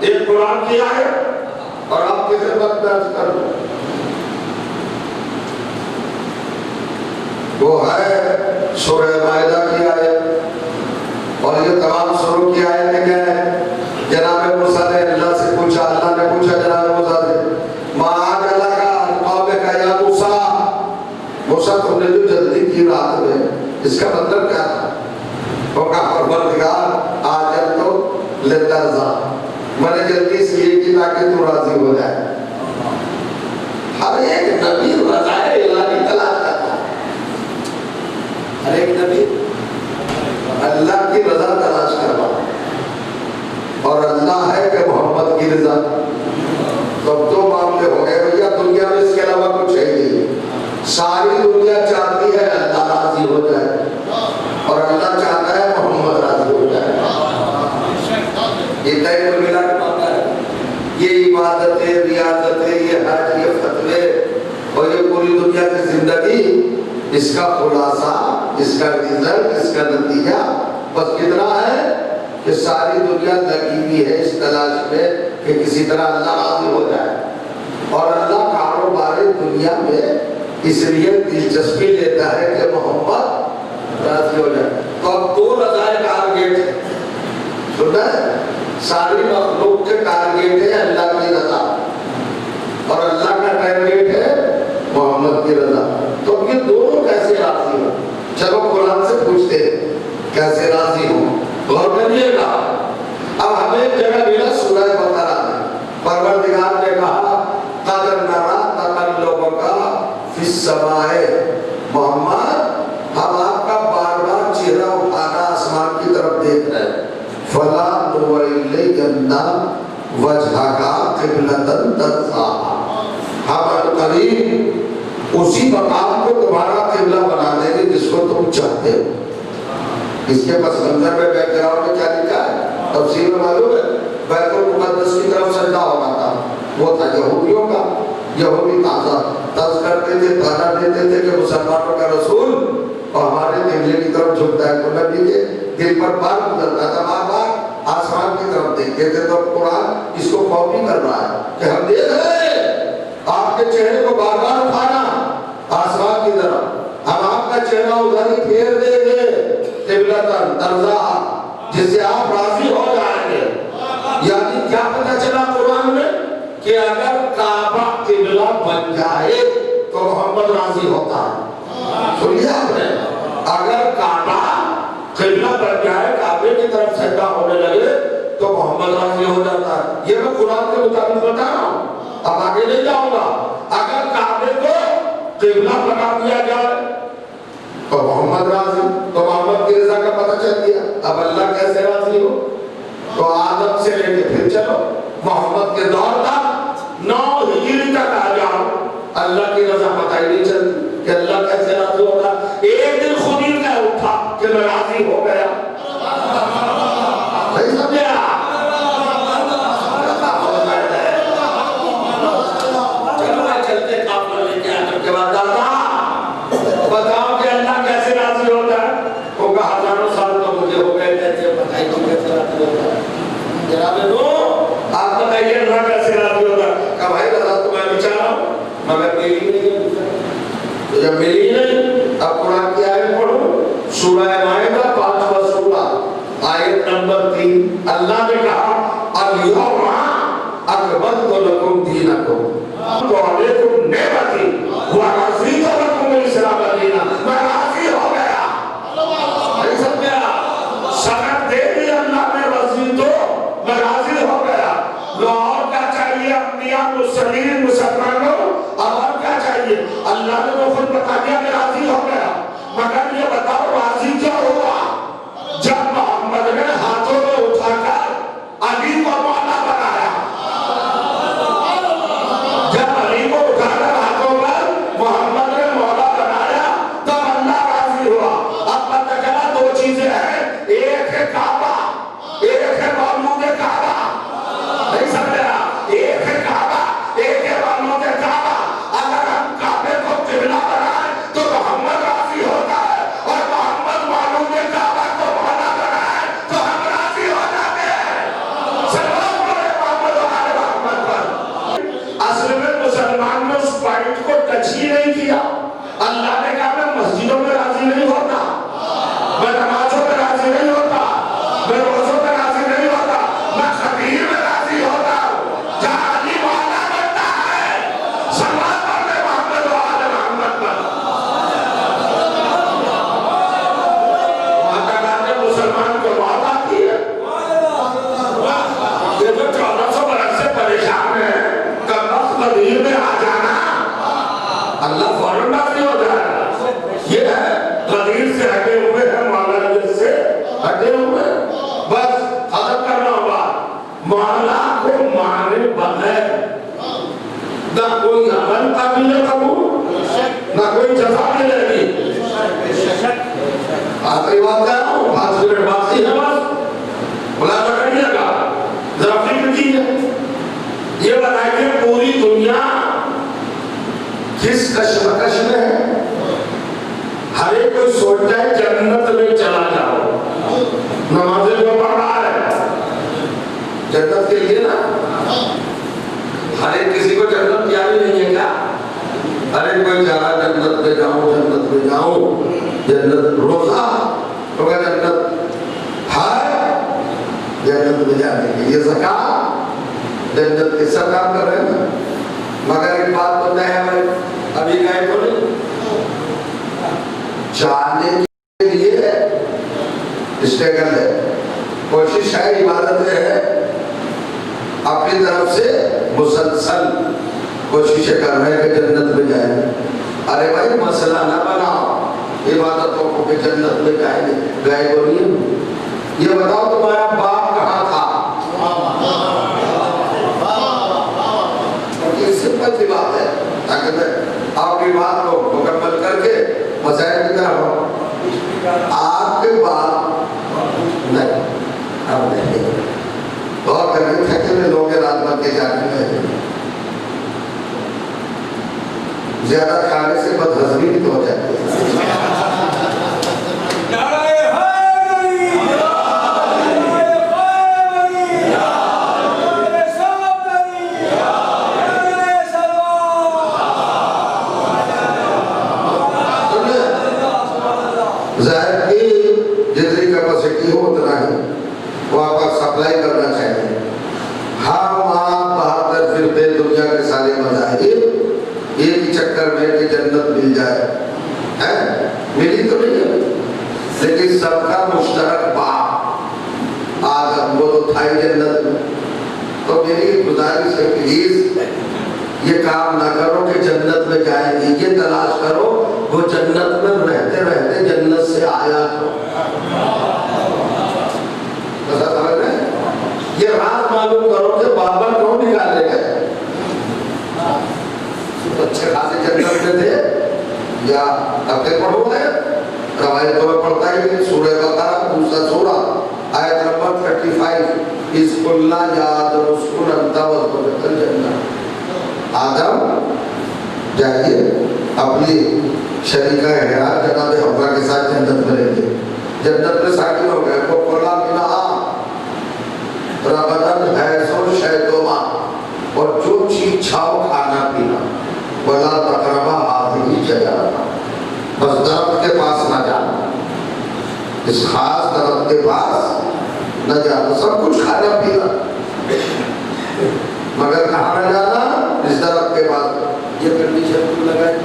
ایک قرآن کی آیت اور آپ کی خدمت میں عرض کروں، وہ ہے سورہ مائدہ کی آیت، اور یہ تمام سوروں کی آیتیں کیا ہیں؟ جناب موسیٰ نے اللہ سے پوچھا، اللہ نے پوچھا جناب موسیٰ سے، ما آجلک عن قومک یا موسیٰ، موسیٰ تم نے جو جلدی کی رات میں، اس کا مطلب کیا تھا؟ وہ کہا پروردگار آجل تو لترزا، میں نے جلدی اس لیے کی تاکہ تو راضی ہو جائے۔ ہر ایک نبی رضائے الہی تلاش کرتا ہے، ہر ایک نبی اللہ کی رضا تلاش کرتا ہے، اور اللہ ہے کہ محمد کی رضا۔ تب تو معاملے ہو گئے بھیا، دنیا میں اس کے علاوہ کچھ ہے نہیں، ساری دنیا چاہتی ہے اللہ راضی ہو جائے، اور اللہ چاہتا ہے محمد راضی ہو جائے۔ یہ طے کو ملا کے یہ عبادتیں، ریاضتیں، یہ حج، یہ فتوے اور یہ پوری دنیا کی زندگی، اس کا خلاصہ، اس کا رزلٹ، اس کا نتیجہ بس کتنا ہے کہ ساری دنیا لگی ہوئی ہے اس تلاش میں کہ کسی طرح اللہ راضی ہو جائے، اور اللہ کاروبار دنیا میں اس لیے دلچسپی لیتا ہے کہ محمد راضی ہو جائے۔ تو اب دو رضائے ٹارگیٹ ہے، سننا ہے، ساری مخلوق کے ٹارگیٹ ہے اللہ کی رضا، اور اللہ کا ٹارگیٹ ہے محمد کی رضا۔ تو یہ دونوں کیسے راضی ہو؟ چلو قرآن سے پوچھتے ہیں کیسے راضی ہو، غور کریے گا۔ اب ہمیں ایک جگہ ملا سورہ بقرہ میں، پروردگار نے کہا قد نری تقلبک فی السماء، محمد ہم آپ کا بار بار چہرہ اٹھانا آسمان کی طرف دیکھ رہے ہیں، فلا نولین وجہک قبلۃ ترضاھا، ہم عنقریب اسی مقام کو تمہارا قبلہ بنا دیں گے جس کو تم چاہتے ہو۔ اس کے پس منظر میں بیک گراؤنڈ میں کیا لکھا ہے تفسیر میں معلوم ہے؟ بیت المقدس کی طرف سجدہ ہونا تھا، وہ تھا یہودیوں کا۔ یہودی تازہ تز کرتے تھے، تانا دیتے تھے کہ مسلمانوں کا رسول اور ہمارے قبلے کی طرف جھکتا ہے، تو نبی کے دل پر بار گزرتا تھا، بار بار آسمان کی طرف دیکھتے تھے۔ تو قرآن اس کو کاپی کر رہا ہے کہ ہم دیکھ رہے ہیں آپ کے چہرے کو بار بار اٹھانا آسمان کی طرف، ہم آپ کا چہرہ ادھر ہی پھیر دیں گے قبلۃ ترضاھا، جس سے آپ راضی ہو جائیں گے۔ یعنی کیا پتہ چلا قرآن میں کہ اگر کعبہ قبلہ بن جائے تو محمد راضی ہوتا ہے۔ سنیے آپ نے، اگر کعبہ قبلہ بن جائے، کعبے کی طرف سجدہ ہونے لگے تو محمد راضی ہو جاتا ہے۔ یہ میں قرآن کے مطابق بتا رہا ہوں، اب آگے نہیں جاؤں گا۔ اگر کعبے کو قبلہ بنا دیا جائے تو محمد راضی، تو محمد کی رضا کا پتہ چل گیا۔ اب اللہ کیسے راضی ہو؟ تو آدم سے لے کے پھر چلو محمد کے دور تک 9 ہجری تک آ جاؤ، اللہ کی رضا پتہ ہی نہیں چلتی کہ اللہ کیسے راضی ہوگا۔ ایک دن خود ہی کہہ اٹھا کہ میں راضی ہو گیا، نہیں سمجھے آپ؟ چلو میں چلتے قافلہ لے کے آدم کے بعد بتاؤ کہ اللہ کیسے راضی ہوتا ہے؟ وہ کہا ہزاروں سال تو مجھے ہو گئے کیسے بتائی تو کیسے راضی ہوتا ہے؟ جناب نو آپ بتائیے اللہ کیسے راضی ہوتا ہے؟ کہ بھائی رضا تو میں بھی چاہ رہا ہوں مگر میری نہیں ہے، تو جب میری نہیں، اب قرآن کی آیت پڑھو، سورہ مائدہ 5واں سورہ آیت نمبر 3، اللہ نے کہا الیوم اکملت لکم دینکم وعلیکم نعمتی ورضیت لکم الاسلام دینا، میں راضی ہو گیا۔ نہیں سمجھا؟ سند دے دی اللہ نے، رضی تو میں راضی ہو گیا۔ لو اور کیا چاہیے انبیاء مرسلین مسلمانوں، اور کیا چاہیے؟ اللہ نے تو خود بتا دیا میں راضی ہو گیا، مگر یہ بتاؤ راضی کیا ہوا؟ جب محمد نے ہاتھوں میں اٹھا کر علی کو مولا بنایا، جب علی کو اٹھا کر ہاتھوں پر محمد نے مولا بنایا تب اللہ راضی ہوا۔ اب پتہ چلا دو چیزیں ہیں، ایک ہے کعبہ، ایک ہے معبود کعبہ۔ نہیں سمجھا؟ ایک ہے کعبہ، ایک ہے معبود کعبہ۔ اگر ہم کعبے کو قبلہ بنائیں تو محمد راضی ہوتا ہے، اور نہ کوئی عمل قابل قبول، نہ کوئی جزا ملے گی۔ آخری بات کہہ رہا ہوں، 5 منٹ باقی ہے بس، خلاصہ کریے گا، ذرا فکر کیجیے۔ یہ بتائیے پوری دنیا کس کشمکش میں ہے؟ ہر ایک کوئی سوچتا ہے جنت میں چلا جاؤ، نمازیں جو پڑھ رہا ہے جنت کے لیے نا، ہر ایک کسی کو جنت پیاری نہیں ہے کیا؟ ہر ایک کوئی چاہ رہا جنت میں جاؤں، جنت میں جاؤں، جنت روزہ ہوگا، جنت ہر جنت میں جانے کے یہ زکات جنت کے سب کام کر رہے ہیں، مگر ایک بات تو ہے بھائی، ابھی گئے تو نہیں جانے کے لیے اسٹرگل ہے، کوشش ہے، عبادت ہے، اپنی طرف سے مسلسل کوششیں کر رہے ہیں کہ جنت میں جائیں۔ ارے بھائی مسئلہ نہ بناؤ عبادتوں کو کہ جنت میں جائیں گے، گئے کو نہیں۔ یہ بتاؤ تمہارا باپ کہاں تھا؟ یہ سمپل سی بات ہے، تاکہ میں آپ کی بات کو مکمل کر کے مسائل کی طرح ہوں۔ آپ کے باپ نہیں، اب نہیں اور کرنے تھے میں لوگ رات بھر کے جانے میں زیادہ کھانے سے بد ہضمی بھی تو ہو جاتی ہے۔ ظاہر کی جتنی کیپیسٹی ہو اتنا ہی وہاں پر سپلائی کرنا چاہیے۔ ہم آپ بہتر فرقے دنیا کے سارے مذاہب ایک ہی چکر میں کہ جنت مل جائے، ملی تو نہیں ہے، لیکن سب کا مشترک باپ آدم وہ تو تھا ہی جنت میں۔ تو میری گزارش ہے پلیز یہ کام نہ کرو کہ جنت میں جائیں گے، یہ تلاش کرو وہ جنت میں رہتے رہتے جنت سے آیا تو سمجھ رہے ہیں؟ یہ راز معلوم کرو کہ بابا کیوں نکالے گئے، اچھے خاصے جنت میں تھے یا ابتے پڑھو گئے، روایتوں میں پڑھتا ہے کہ سورہ بقرہ دوسرا سورہ آیت نمبر 35 اس اللہ یاد رسول انتا وزبت الجنت۔ آدم جائیے اپنی شریکہ حیات جناب حضرہ کے ساتھ جنت میں رہتے، جنت میں ساکن ہو گئے، وہ کھولا منہا رغدن حیث و شیطوما، اور جو چیز چھاؤ کھانا پینا، وَلَا تَقْرَبَا هَٰذِهِ شَجَرَةَ، بس درخت کے پاس نہ جانا، اس خاص درخت کے پاس نہ جانا، سب کچھ کھانا پینا مگر کہاں نہ جانا، اس درخت کے پاس۔ یہ کنڈیشن کیوں لگائی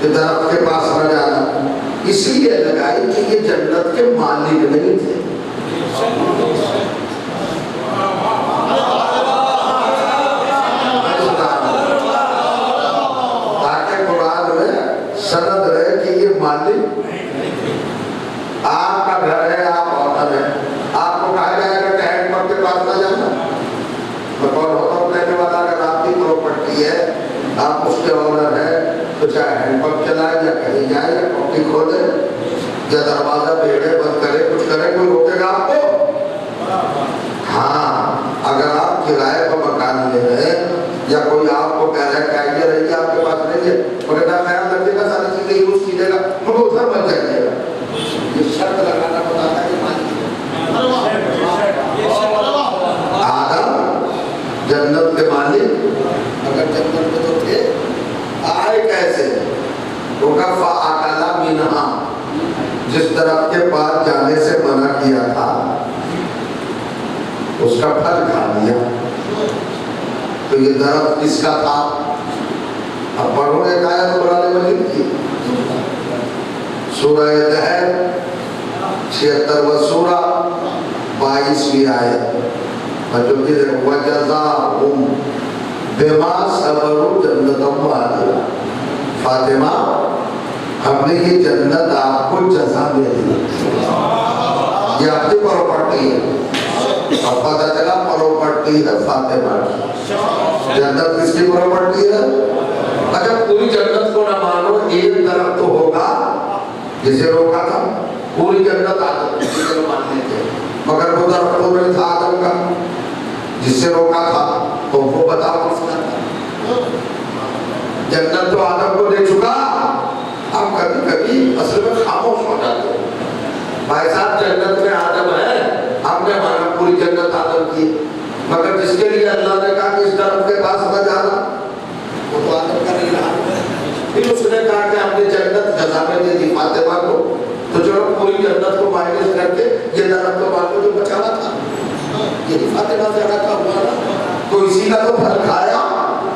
کہ درخت کے پاس نہ جانا؟ اس لیے لگائی کہ یہ جنت کے مالک نہیں تھے۔ تاکہ قرآن میں سند رہے کہ یہ مالک آپ کا گھر ہے، آپ آنر ہے، آپ کو کہا جائے گا کہ ہینڈ پمپ کے پاس نہ جانا، بطور حکم دینے والا اگر آپ کی پراپرٹی ہے، آپ اس کے آنر ہے، تو چاہے ہینڈ پمپ چلائے یا کہیں جائے یا پمپی کھولے یا دروازہ بیڑے بند کرے، کچھ کرے، کوئی روکے گا آپ کو؟ ہاں، اگر آپ کرائے پر مکان لے رہے یا کوئی آپ کو کہہ رہا ہے کہ آئیے رہیے آپ کے پاس نہیں ہے، مگر نہ خیال رکھے گا، ساری چیزیں یوز کیجیے گا، مگر ادھر مت جائیے گا۔ یہ شرط لگانا بتاتا ہے آدم جنت کے مالک اگر جنت میں تو تھے، آئے کیسے؟ وَكَفَّ أَكَلَ مِنْهَا، جس درخت کے پاس جانے سے منع کیا تھا اس کا پھل کھا لیا۔ تو یہ درخت کس کا تھا؟ اب پڑھو ایک آیت قرآن مجید کی، سورہ دہر 76واں سورہ 22ویں آیت، وَجَزَاهُمْ بِمَا صَبَرُوا جَنَّةً وَحَرِيرًا۔ فاطمہ ہم نے یہ جنت آپ کو جزا دے دی، یہ آپ کی پراپرٹی ہے، اب پتہ چلا پراپرٹی ہے فاطمہ کی. جنت کس کی پراپرٹی ہے؟ اچھا پوری جنت کو نہ مانو، ایک درخت تو ہوگا جسے روکا تھا. پوری جنت آدم کی کو ماننے تھے، مگر وہ درخت تو نہیں تھا آدم کا جس سے روکا تھا. تو وہ بتاؤ کس کا تھا؟ جنت تو آدم کو دے چکا. اب کبھی کبھی اصل میں خاموش ہو جاتے ہیں. بھائی صاحب جنت میں آدم ہے، ہم نے مانا پوری جنت آدم کی، مگر جس کے لیے اللہ نے کہا کہ اس درخت کے پاس نہ جانا وہ تو آدم کا نہیں رہا. پھر اس نے کہا کہ ہم نے جنت جزا میں دے دی فاطمہ کو، تو چلو پوری جنت کو مائنس کر کے یہ درخت کو بعد میں جو بچانا تھا یہ فاطمہ سے رکھا ہوا نا، تو اسی کا تو پھل کھایا،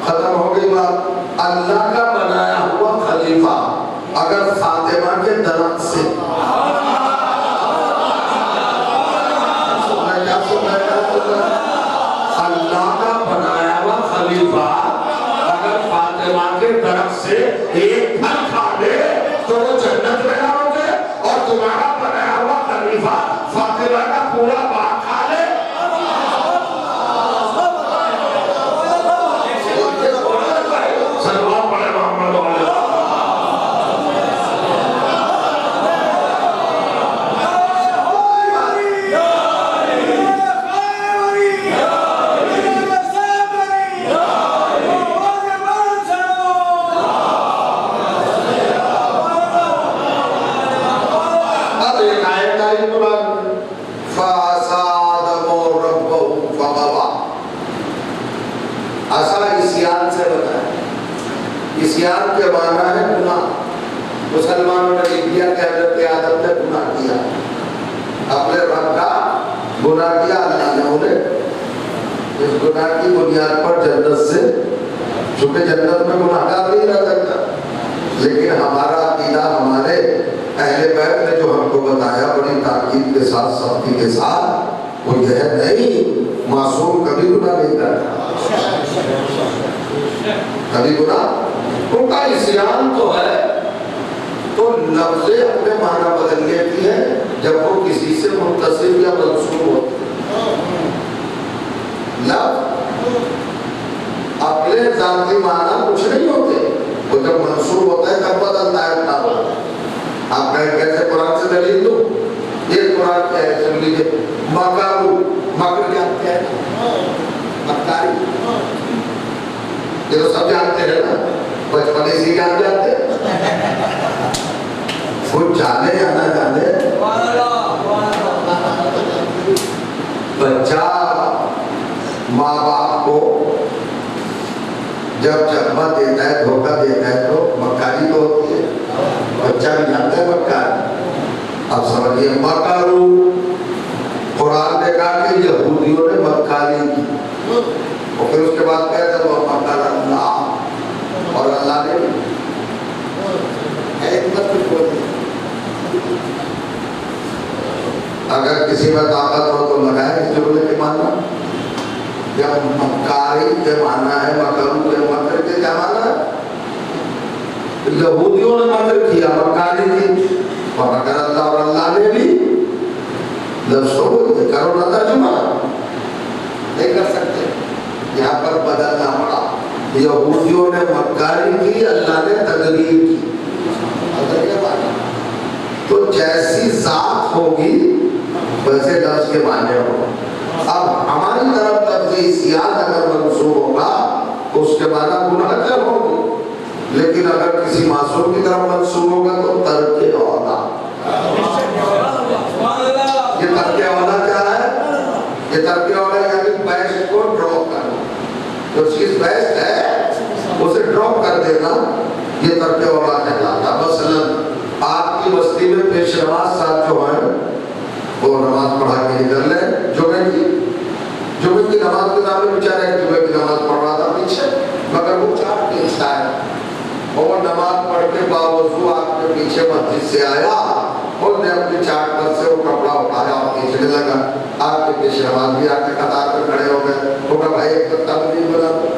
ختم ہو گئی بات. اللہ کا بنایا ہوا خلیفہ اگر فاطمہ کے درخت سے اللہ کا بنایا ہوا خلیفہ اگر فاطمہ کے درخت سے ایک پھل کھا لے تو وہ جنت میں نہ ہوگے، اور تمہارا بنایا ہوا خلیفہ فاطمہ کا پورا باغ کھا لے. سلام پڑھے محمد علیہ. اسیان کے معنی ہے گناہ. مسلمانوں نے لکھ دیا کہ حضرت آدم نے گناہ کیا، اپنے رب کا گناہ کیا. اللہ نے انہیں اس گناہ کی بنیاد پر جنت سے، چونکہ جنت میں گناہگار نہیں رہ سکتا، لیکن ہمارا عقیدہ ہمارے اہل بیت نے جو ہم کو بتایا بڑی تاکید کے ساتھ سختی کے ساتھ، وہ یہ ہے نہیں معصوم کبھی گناہ نہیں کرتا، کبھی گناہ. ان کا اسیان تو ہے، تو لفظ اپنے معنی بدل لیتی ہے جب وہ کسی سے متصف یا منسوب ہوتی ہے. لفظ اپنے ذاتی معنی کچھ نہیں ہوتے، وہ جب منسوب ہوتا ہے تب بدلتا ہے اپنا معنی. آپ کہیں کیسے قرآن سے دلیل دو؟ یہ قرآن کیا ہے سن لیجیے. مکارو، مکر کیا ہے؟ مکاری. یہ تو سب جانتے ہیں نا، بچپن اسی جان جاتے ہیں. وہ جانے یا نہ جانے، بچہ ماں باپ کو جب چکمہ دیتا ہے، دھوکہ دیتا ہے تو مکاری تو ہوتی ہے. بچہ بھی جانتا ہے مکاری. اب سمجھیے مکارو، قرآن نے کہا کہ یہودیوں نے مکاری کی، اور پھر اس کے بعد کہتے وہ مکر اللہ، اور اللہ نے حکمت بھی بولی. اگر کسی میں طاقت ہو تو لگائے اس جملے کے معنی. جب مکاری کے معنی ہے، مکرو کے مکر کے کیا معنی ہے؟ یہودیوں نے مکر کیا، مکاری کی، اور اگر اللہ اور اللہ نے بھی لفظ کو کرو نہ ترجمہ نہیں کر سکتے، یہاں پر بدلنا پڑا. یہودیوں نے مکاری کی، اللہ نے تدبیر کی. تو جیسی ذات ہوگی ویسے لفظ کے معنی ہوگا. اب ہماری طرف لفظ اسیان اگر منسوب ہوگا تو اس کے معنی گناہ کر ہوگی، لیکن اگر کسی معصوم کی طرف منسوب ہوگا تو ترک اولا. یہ ترک اولا کیا ہے؟ یہ ترک اولا یعنی بیسٹ کو ڈراپ کرنا. جو چیز بیسٹ ہے اسے ڈراپ کر دینا، یہ ترک اولا کہلاتا. مثلا آپ کی بستی میں پیش نماز صاحب جو ہیں وہ نماز پڑھا کے نکل لیں. جمعے کی نماز کے نام میں بیچارہ جمعے کی نماز پڑھ رہا تھا پیچھے، مگر وہ چاٹ پیچھتا ہے، اور وہ نماز پڑھ کے باوضو آپ کے پیچھے مسجد سے آیا، اور نے اپنی چاٹ پر سے وہ کپڑا اٹھایا اور کھینچنے لگا. آپ کے پیچھے نماز بھی آپ کے قطار پہ کھڑے ہو گئے. وہ کہا بھائی ایک پتا نہیں بنا دو،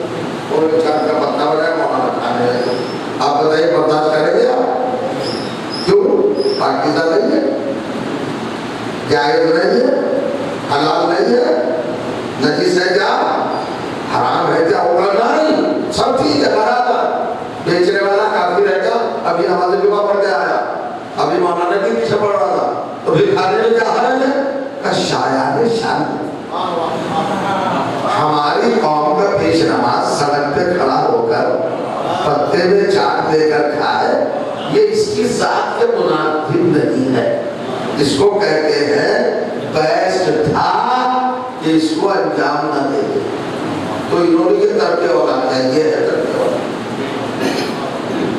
اور چاٹ کا پتا بنایا مولانا کھانے لگے. آپ بتائیے برداشت کریں گے آپ؟ کیوں؟ پاکیزہ نہیں ہے، جائز نہیں ہے، حلال نہیں ہے. نجس ہے کیا، حرام ہے کیا، اکڑنا نہیں، سب ٹھیک ہے برابر. بیچنے والا کافر ہے کیا، ابھی نماز جمعہ پڑھ کے آیا، ابھی مولانا کے پیچھے پڑھ رہا تھا، تو پھر کھانے میں کیا حرج ہے؟ کہ شایان شان. ہماری قوم کا پیش نماز سڑک پہ کھڑا ہو کر پتے میں چاٹ دے کر کھائے، یہ اس کی ذات کے منافی نہیں ہے. اس کو کہتے ہیں بیسٹ تھا کہ اس کو انجام نہ دے. تو انہوں نے یہ ترک اولاد ہے، یہ ہے ترک اولاد.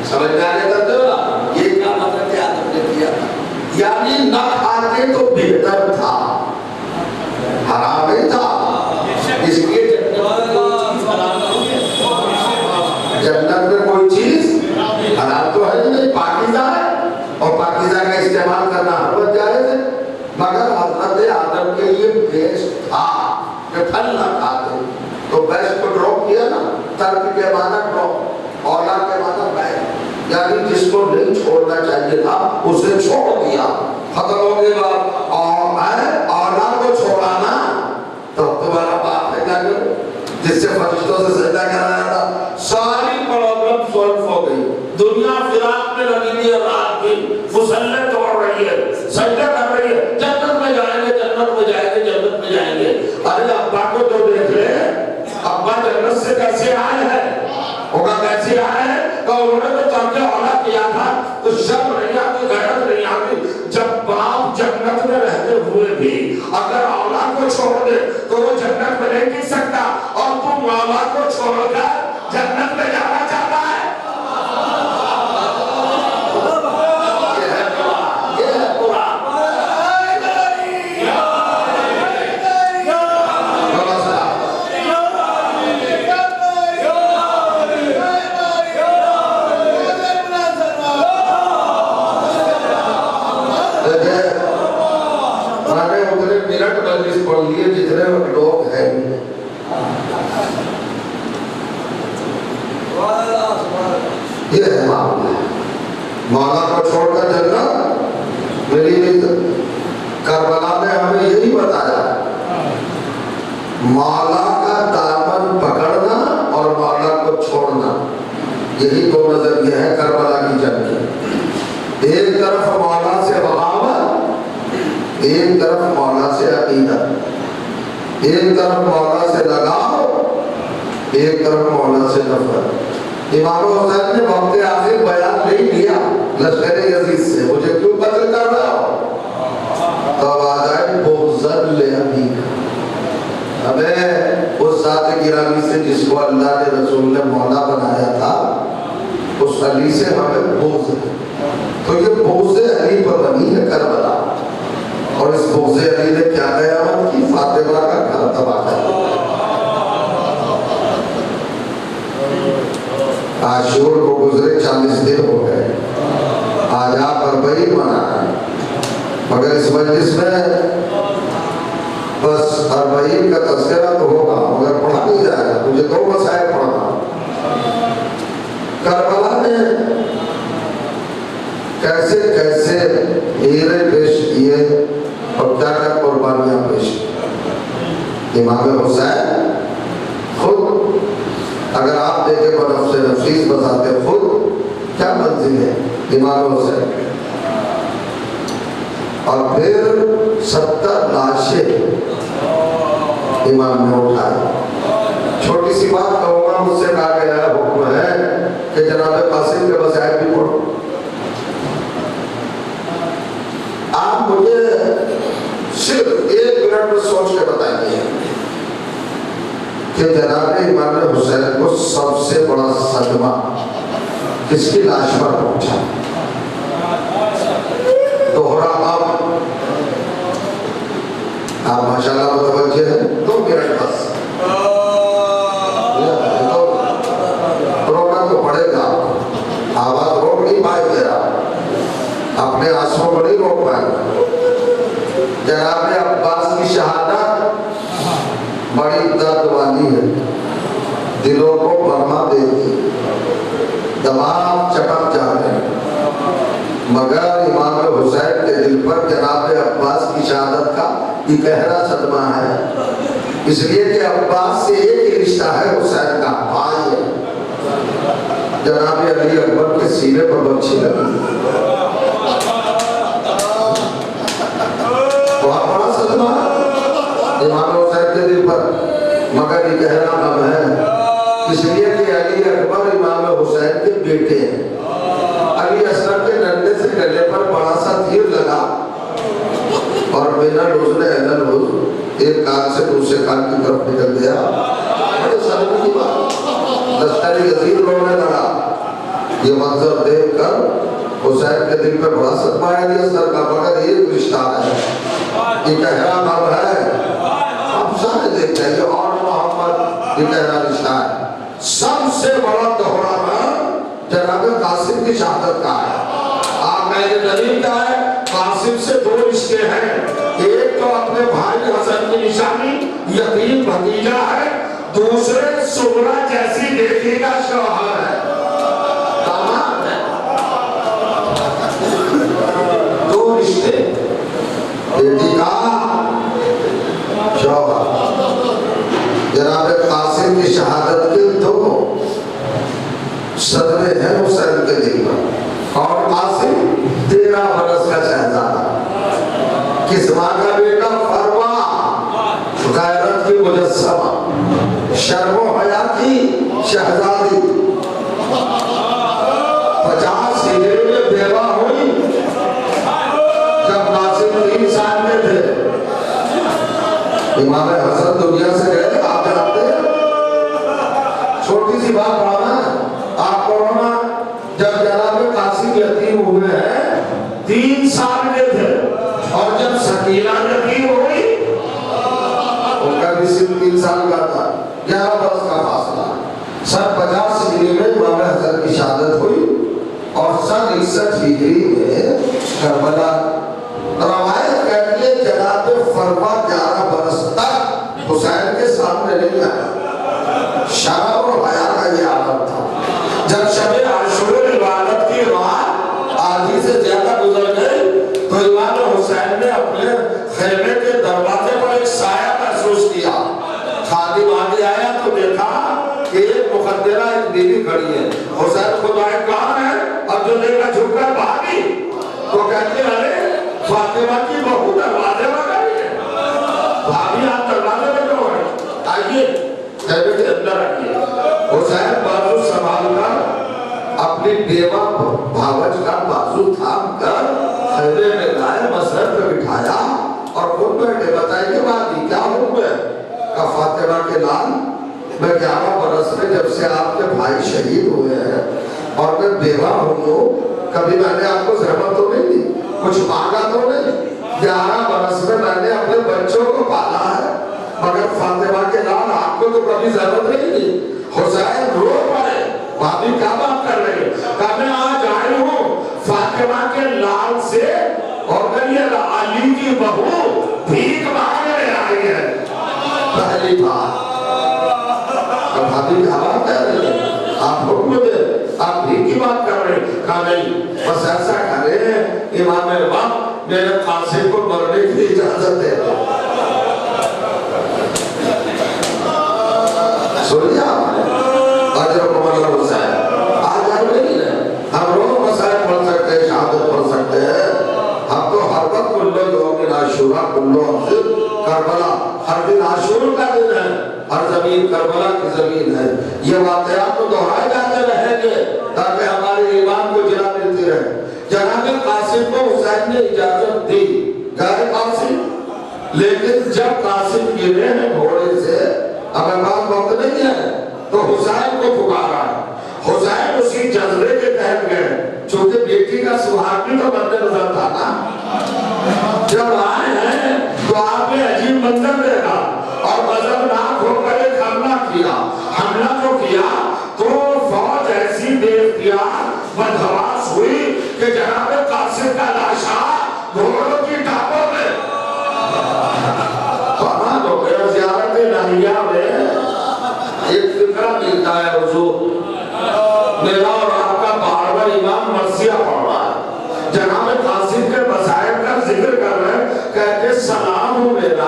سمجھ میں آنے ترک اولاد یہ کیا مطلب ہے آدم نے کیا تھا، یعنی نہ کھاتے تو بہتر تھا، حرام نہیں تھا. اس لیے جنت میں کوئی چیز حلال تو ہے نہیں، پاکیزہ ہے، اور پاکیزہ کا استعمال کرنا ہر وقت جائز ہے. مگر حضرت آدم کے لیے بیسٹ تھا کہ پھل نہ کھاتے، تو بیسٹ کو ڈراپ کیا نا، ترک کے معنی ڈراپ، اولا کے معنی بیسٹ، یعنی جس کو نہیں چھوڑنا چاہیے تھا اسے چھوڑ دیا، ختم ہو گیا. اور اولا کو چھوڑانا تو تمہارا باپ ہے کیا کرو، جس سے فرشتوں سے سجدہ کرایا تھا، ساری پرابلم سولو ہو گئی. دنیا فراق میں لگی ہوئی ہے، رات کی مسلح توڑ رہی ہے، سجدہ کر رہی ہے، جنت میں جائیں گے، جنت میں جائیں گے، جنت میں جائیں گے. ارے ابا کو تو دیکھ لے، ابا جنت سے کیسے آئے ہیں، ہوگا کیسے آئے ہیں، تو انہوں نے تو ترک اولاد کیا تھا، تو شرم نہیں آتی، غیرت نہیں آتی. جب باپ جنت میں رہتے ہوئے بھی اگر اولاد کو چھوڑ دے تو وہ جنت میں نہیں جی سکتا، اور تو ماما کو چھوڑ کر جنت میں جانا چاہتا ہے. یہ ہے قرآن. منٹ مجلس پڑھ لیے جتنے لوگ ہیں. یہ ہے معاملہ. مولا کو چھوڑ کر جنت میری نہیں. کربلا نے ہمیں یہی بتایا، مولا کا دامن پکڑنا اور مولا کو چھوڑنا، یہی دو نظریے ہیں کربلا کی جنگ کے. ایک طرف مولا سے بغاوت، ایک طرف مولا سے عقیدت، ایک طرف مولا سے لگاؤ، ایک طرف مولا سے نفرت. امام حسین نے وقت آخر بیان نہیں دیا لشکر یزید سے، مجھے کیوں قتل کر رہا ہو، تو آواز آئی بغضاً لأبیک. ہمیں اس ذات گرامی سے جس کو اللہ کے رسول نے مولا بنایا تھا، اس علی سے ہمیں بغض ہے. تو یہ بغض علی پر بنی ہے کربلا، اور اس بغض علی نے کیا قیامت کی، فاطمہ کا گھر تباہ کر دیا. عاشور کو گزرے 40 دن ہو گئے، آج آپ اربعین منا رہے ہیں، مگر اس مجلس میں بس 40 کا تذکرہ تو ہوگا مگر پڑھا نہیں جائے گا. مجھے 2 مسائل پڑھنا. کربلا نے کیسے کیسے ہیرے پیش کیے اور کیا کیا قربانیاں پیش کی. امام حسین خود اگر آپ دیکھیں بنفس نفیس بتاتے خود کیا منزل ہے امام حسین. اور پھر 70 لاشیں امام نے اٹھائی. چھوٹی سی بات کہوں گا، مجھ سے کہا گیا ہے، حکم ہے کہ جناب قاسم کے وسائل بھی پڑھو. آپ مجھے صرف 1 منٹ میں سوچ کے بتائیے کہ جناب امام حسین کو سب سے بڑا صدمہ کس کی لاش پر پہنچا. دوہرا آپ ماشاءاللہ متوجہ ہیں. 2 منٹ بس، روکنا تو پڑے گا. آواز روک نہیں پائے گا، اپنے آنسوں کو نہیں روک پائے گا. جناب عباس کی شہادت بڑی درد والی ہے، دلوں کو برما دیتی، دماغ چٹک جاتے ہیں. مگر امام حسین کے دل پر جناب عباس کی شہادت کا یہ گہرا صدمہ ہے. اس لیے کہ عباس سے ایک ہی رشتہ ہے، حسین کا بھائی ہے۔ جناب علی اکبر کے سینے پر بچی لگی، بہت بڑا صدمہ امام حسین کے دل پر، مگر یہ کہنا غم ہے اس لیے کہ علی اکبر امام حسین کے بیٹے ہیں۔ علی اصغر کے ڈنڈے سے گلے پر بڑا سا تیر لگا اور بنا لوز نے اہلن لوز ایک کان سے دوسرے کان کی طرف نکل گیا۔ بڑے صدمے کی بات، لشکر یزید رونے لگا۔ یہ منظر دیکھ کر حسین کے دل پر بڑا صدمہ ہے علی اصغر کا، مگر ایک رشتہ ہے، یہ کہنا غم ہے۔ اب سارے دیکھتے ہیں یہ اور محمد، یہ کہنا رشتہ ہے۔ سب سے بڑا دہرانا جناب قاسم کی شہادت کا ہے۔ آپ میں نے دلیل کا ہے، قاسم سے دو رشتے ہیں، ایک تو اپنے بھائی حسن کی نشانی یتیم بھتیجا ہے، دوسرے سغرا جیسی بیٹی کا شوہر ہے، داماد ہے۔ دو رشتے، بیٹی کا شوہر۔ جناب قاسم کی شہادت کے دو صدمے ہیں حسین کے دل پر، اور قاسم 13 برس کا شہزادہ، کس ماں کا بیٹا؟ فروا، غیرت کی مجسمہ، شرم و حیا کی شہزادی، 50 ہجری میں بیوہ ہوئی جب قاسم 3 سال میں تھے۔ امام حسن دنیا سے گئے، آپ جانتے ہیں، چھوٹی سی بات پڑھانا ہے آپ کو رونا، جب جناب قاسم یتیم ہوئے ہیں 3 سال کے تھے، اور جب سکینہ یتیم ہوئی ان کا بھی صرف 3 سال کا تھا، 11 برس کا فاصلہ۔ سن 50 ہجری میں امام حسن کی شہادت ہوئی، اور سن 61 ہجری میں کربلا۔ روایت کہتی ہے جناب فروا 11 برس تک حسین کے سامنے نہیں آیا، شرم اور حیا کا یہ عالم تھا۔ جب شب عاشور عبادت کی رات آدھی سے زیادہ گزر گئی تو امام حسین نے اپنے خیمے کے دروازے پر ایک سایہ محسوس کیا۔ خادم آگے آیا تو دیکھا کہ ایک مقدرہ ایک بیوی کھڑی ہے۔ حسین خود آئے کہاں ہے؟ اب جو دیکھا جھک کر بھاگی تو کہتے ہیں ارے فاطمہ کی بہو دروازے پر کھڑی ہے، بھابھی آپ دروازے پر کیوں ہے؟ آئیے خیمے کے اندر آئیے۔ حسین بازو سنبھال کر اپنی بیوہ بھاوج کا بازو تھام کر خیمے میں لائے، مسجد میں بٹھایا اور خود بیٹھے۔ بتائیے بھابھی کیا حکم ہے؟ کہا فاطمہ کے لال، میں 11 برس میں جب سے آپ کے بھائی شہید ہوئے ہیں اور میں بیوہ ہوئی ہوں، کبھی میں نے آپ کو زحمت تو نہیں دی، کچھ مانگا تو نہیں۔ 11 برس میں میں نے اپنے بچوں کو پالا ہے، مگر فاطمہ کے لال آپ کو تو کبھی ضرورت نہیں دی۔ حسین رو پڑے، بھابھی کیا بات کر رہے ہیں؟ کہا میں آج آئی ہوں فاطمہ کے لال سے، اور یہ علی کی بہو بھیک مانگنے آئی ہے۔ پہلی بات بھابھی کیا بات کر رہے ہیں؟ آپ حکم دے، آپ بھیک کی بات کر رہے ہیں؟ کہا نہیں، بس ایسا کرے امام وقت میرے قاسم کو مرنے کی اجازت دے دو۔ سنیے آپ نے اجرکم اللہ حسین، آج ہم نہیں ہیں، ہم روز مسائل پڑھ سکتے ہیں، شہادت پڑھ سکتے ہیں، ہم تو ہر وقت کلو یوم عاشورہ، کلو حفظ کربلا، ہر دن عاشور کا دن ہے، ہر زمین کربلا کی زمین ہے۔ یہ واقعات تو دہرائے جاتے رہیں گے تاکہ ہمارے ایمان کو جلا ملتی رہے۔ جناب قاسم کو حسین نے اجازت دی، گئے قاسم، لیکن جب قاسم گرے ہیں گھوڑے سے، اگر بات وقت نہیں ہے تو حسین کو پکارا ہے۔ حسین اسی جذبے کے تحت گئے، چونکہ بیٹی کا سہاگ بھی تو مد نظر تھا نا۔ جب آئے ہیں تو آپ نے عجیب منظر دیکھا اور غضبناک ہو کر ایک حملہ کیا۔ حملہ جو کیا تو فوج ایسی بے اختیار بدحواس ہوئی کہ جناب قاسم کا لاشا گھوڑوں کی ٹاپوں میں پناہ ہو گیا۔ زیارت الہیہ میں ایک فکرہ ملتا ہے حضور، میرا اور آپ کا بار بار امام مرثیہ پڑھ رہا ہے، جناب قاسم کے مسائل کا ذکر کر رہے ہیں، کہتے سلام ہو میرا